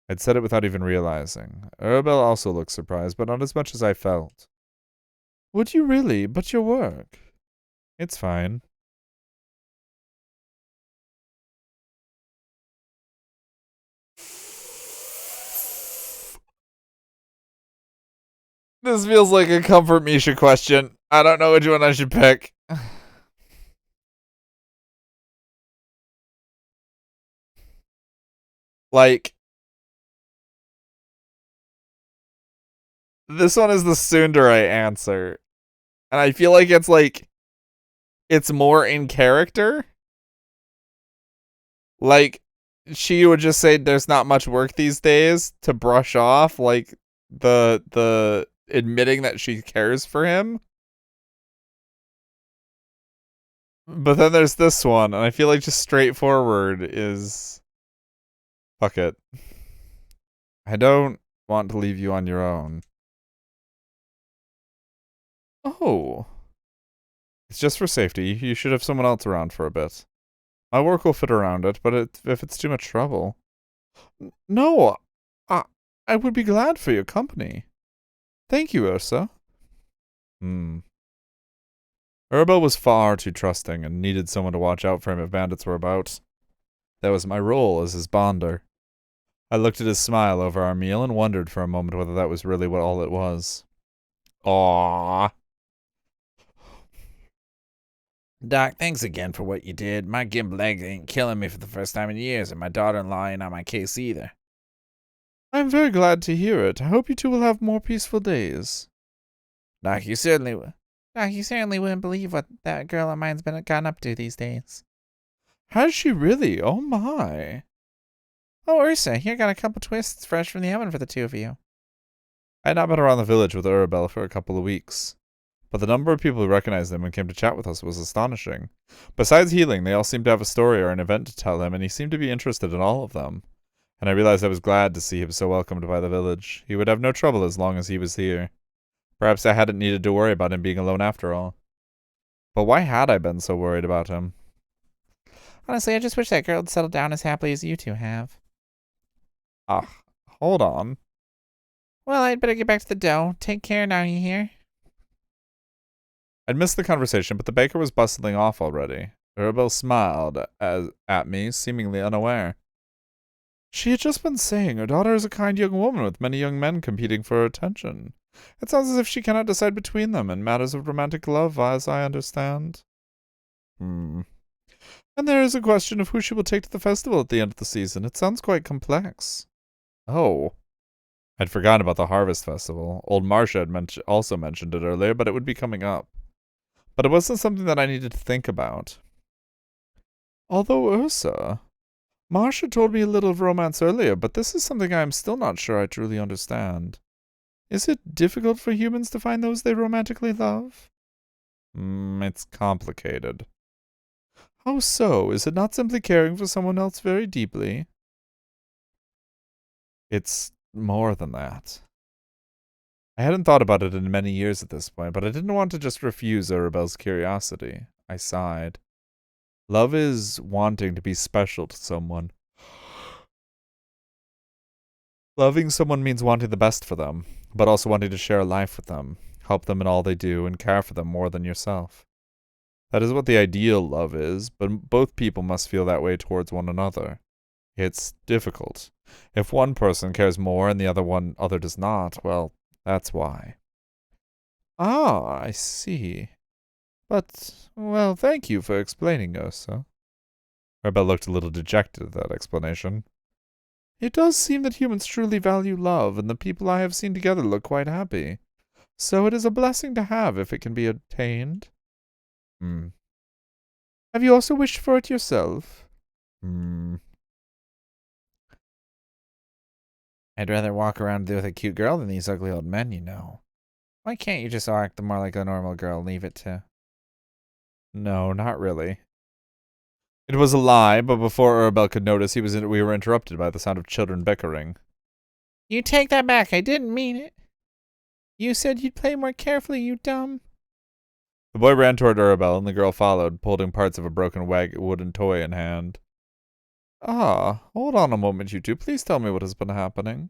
I'd said it without even realizing. Arabelle also looked surprised, but not as much as I felt. Would you really? But your work. It's fine. This feels like a comfort Misha question. I don't know which one I should pick. Like, this one is the tsundere answer. And I feel like it's more in character. Like, she would just say there's not much work these days to brush off, like, the admitting that she cares for him. But then there's this one, and I feel like just straightforward is... Fuck it. I don't want to leave you on your own. Oh. It's just for safety. You should have someone else around for a bit. My work will fit around it, but if it's too much trouble... No, I would be glad for your company. Thank you, Yrsa. Arabelle was far too trusting and needed someone to watch out for him if bandits were about. That was my role as his bonder. I looked at his smile over our meal and wondered for a moment whether that was really what all it was. Aww. Doc, thanks again for what you did. My gimp leg ain't killing me for the first time in years, and my daughter-in-law ain't on my case either. I'm very glad to hear it. I hope you two will have more peaceful days. Doc, you certainly wouldn't believe what that girl of mine's gotten up to these days. Has she really? Oh my. Oh, Yrsa, here got a couple twists fresh from the oven for the two of you. I had not been around the village with Arabelle for a couple of weeks, but the number of people who recognized him and came to chat with us was astonishing. Besides healing, they all seemed to have a story or an event to tell him, and he seemed to be interested in all of them. And I realized I was glad to see him so welcomed by the village. He would have no trouble as long as he was here. Perhaps I hadn't needed to worry about him being alone after all. But why had I been so worried about him? Honestly, I just wish that girl had settled down as happily as you two have. Hold on. Well, I'd better get back to the dough. Take care now, you hear? I'd missed the conversation, but the baker was bustling off already. Arabelle smiled at me, seemingly unaware. She had just been saying her daughter is a kind young woman with many young men competing for her attention. It sounds as if she cannot decide between them in matters of romantic love, as I understand. And there is a question of who she will take to the festival at the end of the season. It sounds quite complex. Oh. I'd forgotten about the Harvest Festival. Old Marcia had also mentioned it earlier, but it would be coming up. But it wasn't something that I needed to think about. Although Yrsa... Marcia told me a little of romance earlier, but this is something I am still not sure I truly understand. Is it difficult for humans to find those they romantically love? It's complicated. How so? Is it not simply caring for someone else very deeply? It's more than that. I hadn't thought about it in many years at this point, but I didn't want to just refuse Arabelle's curiosity. I sighed. Love is wanting to be special to someone. Loving someone means wanting the best for them, but also wanting to share a life with them, help them in all they do, and care for them more than yourself. That is what the ideal love is, but both people must feel that way towards one another. It's difficult. If one person cares more and the other does not, well, that's why. Ah, I see. But, well, thank you for explaining, Yrsa. Arabelle looked a little dejected at that explanation. It does seem that humans truly value love, and the people I have seen together look quite happy. So it is a blessing to have if it can be obtained. Have you also wished for it yourself? I'd rather walk around with a cute girl than these ugly old men, you know. Why can't you just act more like a normal girl and leave it to... No, not really. It was a lie, but before Arabelle could notice, we were interrupted by the sound of children bickering. You take that back. I didn't mean it. You said you'd play more carefully, you dumb. The boy ran toward Arabelle, and the girl followed, holding parts of a broken wooden toy in hand. Ah, hold on a moment, you two. Please tell me what has been happening.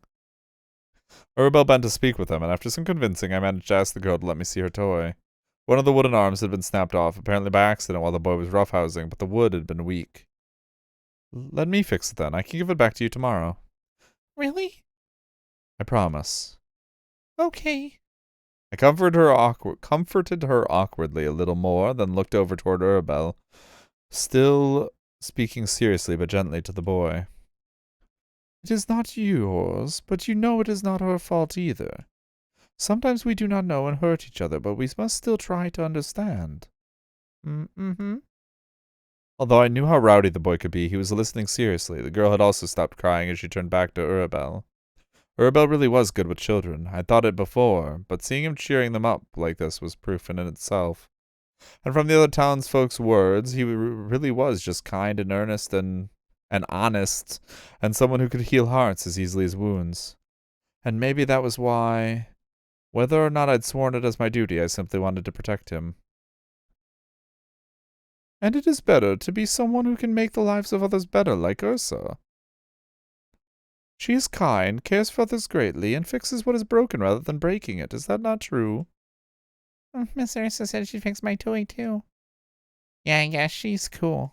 Urabel bent to speak with him, and after some convincing, I managed to ask the girl to let me see her toy. One of the wooden arms had been snapped off, apparently by accident while the boy was roughhousing, but the wood had been weak. Let me fix it then. I can give it back to you tomorrow. Really? I promise. Okay. I comforted her awkwardly a little more, then looked over toward Urabel, still speaking seriously but gently to the boy. It is not yours, but you know it is not her fault either. Sometimes we do not know and hurt each other, but we must still try to understand. Mm-hmm. Although I knew how rowdy the boy could be, he was listening seriously. The girl had also stopped crying as she turned back to Urabel. Urabel really was good with children. I'd thought it before, but seeing him cheering them up like this was proof in itself. And from the other townsfolk's words, he really was just kind and earnest and honest, and someone who could heal hearts as easily as wounds. And maybe that was why, whether or not I'd sworn it as my duty, I simply wanted to protect him. And it is better to be someone who can make the lives of others better, like Yrsa. She is kind, cares for others greatly, and fixes what is broken rather than breaking it. Is that not true? Miss Yrsa said she'd fix my toy, too. Yeah, I guess she's cool.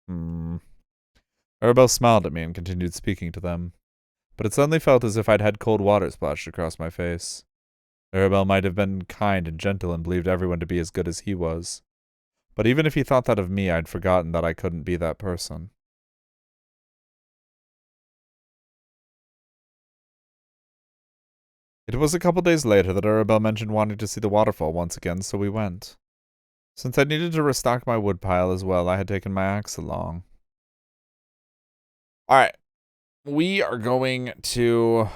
Urabel smiled at me and continued speaking to them. But it suddenly felt as if I'd had cold water splashed across my face. Urabel might have been kind and gentle and believed everyone to be as good as he was. But even if he thought that of me, I'd forgotten that I couldn't be that person. It was a couple days later that Urabel mentioned wanting to see the waterfall once again, so we went. Since I needed to restock my woodpile as well, I had taken my axe along. Alright. We are going to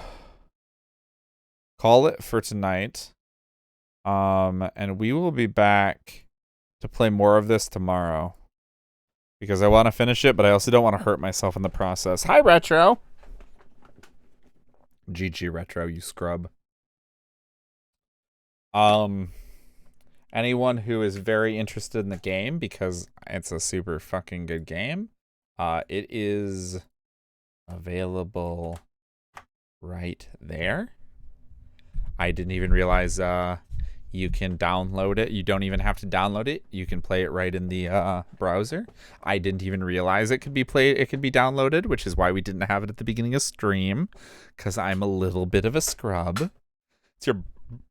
call it for tonight. And we will be back to play more of this tomorrow. Because I want to finish it, but I also don't want to hurt myself in the process. Hi, Retro! GG Retro, you scrub. Anyone who is very interested in the game, because it's a super fucking good game, it is available right there. I didn't even realize you can download it. You don't even have to download it. You can play it right in the browser. I didn't even realize it could be played. It could be downloaded, which is why we didn't have it at the beginning of stream, because I'm a little bit of a scrub. It's your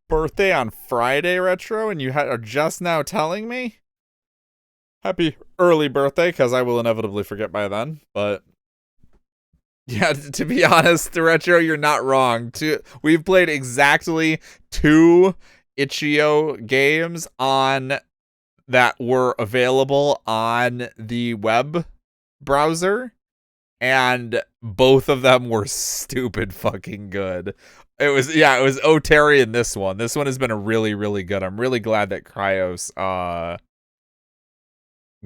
birthday on Friday, Retro, and you are just now telling me? Happy early birthday, because I will inevitably forget by then, but yeah, to be honest, Retro, you're not wrong. We've played exactly 2 itch.io games that were available on the web browser, and both of them were stupid fucking good. It was Oteri in this one. This one has been a really, really good. I'm really glad that Cryos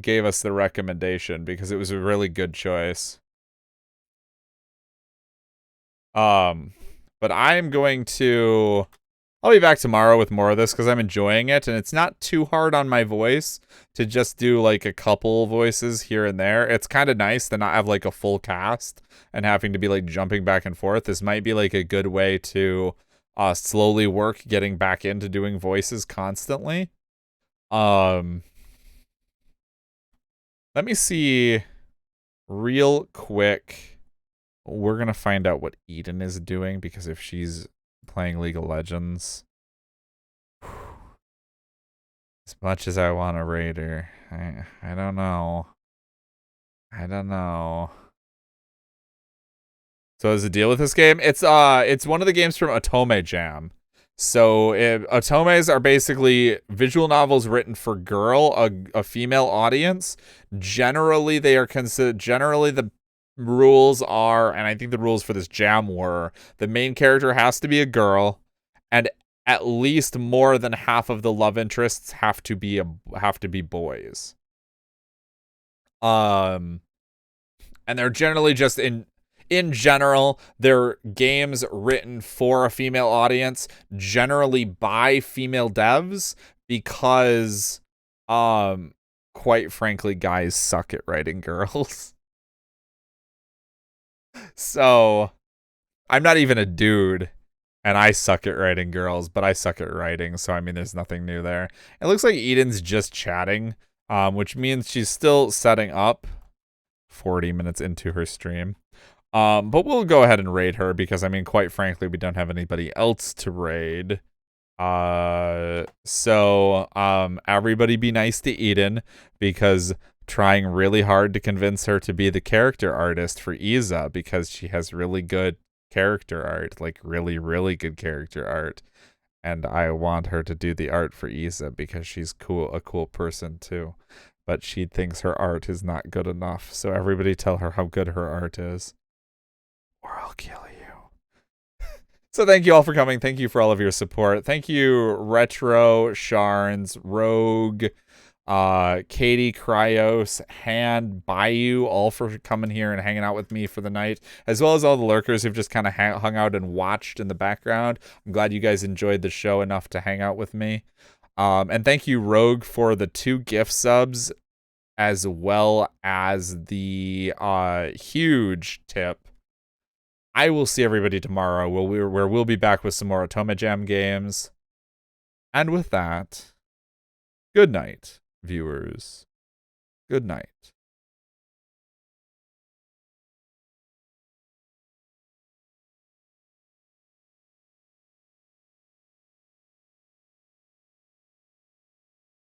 gave us the recommendation, because it was a really good choice. But I'm going to... I'll be back tomorrow with more of this, because I'm enjoying it, and it's not too hard on my voice to just do, like, a couple voices here and there. It's kind of nice to not have, like, a full cast and having to be, like, jumping back and forth. This might be, like, a good way to slowly work getting back into doing voices constantly. Let me see real quick. We're going to find out what Eden is doing, because if she's playing League of Legends, as much as I want to raid her, I don't know. I don't know. So is the deal with this game? It's one of the games from Otome Jam. So Otomes are basically visual novels written for a female audience. Generally, they are considered. Generally, the rules are, and I think the rules for this jam were, the main character has to be a girl, and at least more than half of the love interests have to be boys. And they're generally just in general, they're games written for a female audience, generally by female devs, because quite frankly, guys suck at writing girls. So, I'm not even a dude, and I suck at writing girls, but I suck at writing, so I mean, there's nothing new there. It looks like Eden's just chatting, which means she's still setting up 40 minutes into her stream. But we'll go ahead and raid her because, I mean, quite frankly, we don't have anybody else to raid. Everybody be nice to Eden because trying really hard to convince her to be the character artist for Yrsa because she has really good character art, like really, really good character art. And I want her to do the art for Yrsa because she's a cool person too. But she thinks her art is not good enough. So everybody tell her how good her art is. Or I'll kill you. So thank you all for coming. Thank you for all of your support. Thank you, Retro, Sharns, Rogue, Katie, Cryos, Hand, Bayou, all for coming here and hanging out with me for the night, as well as all the lurkers who've just kind of hung out and watched in the background. I'm glad you guys enjoyed the show enough to hang out with me. And thank you, Rogue, for the 2 gift subs, as well as the huge tip. I will see everybody tomorrow where we'll be back with some more Otome Jam games. And with that, good night, viewers. Good night.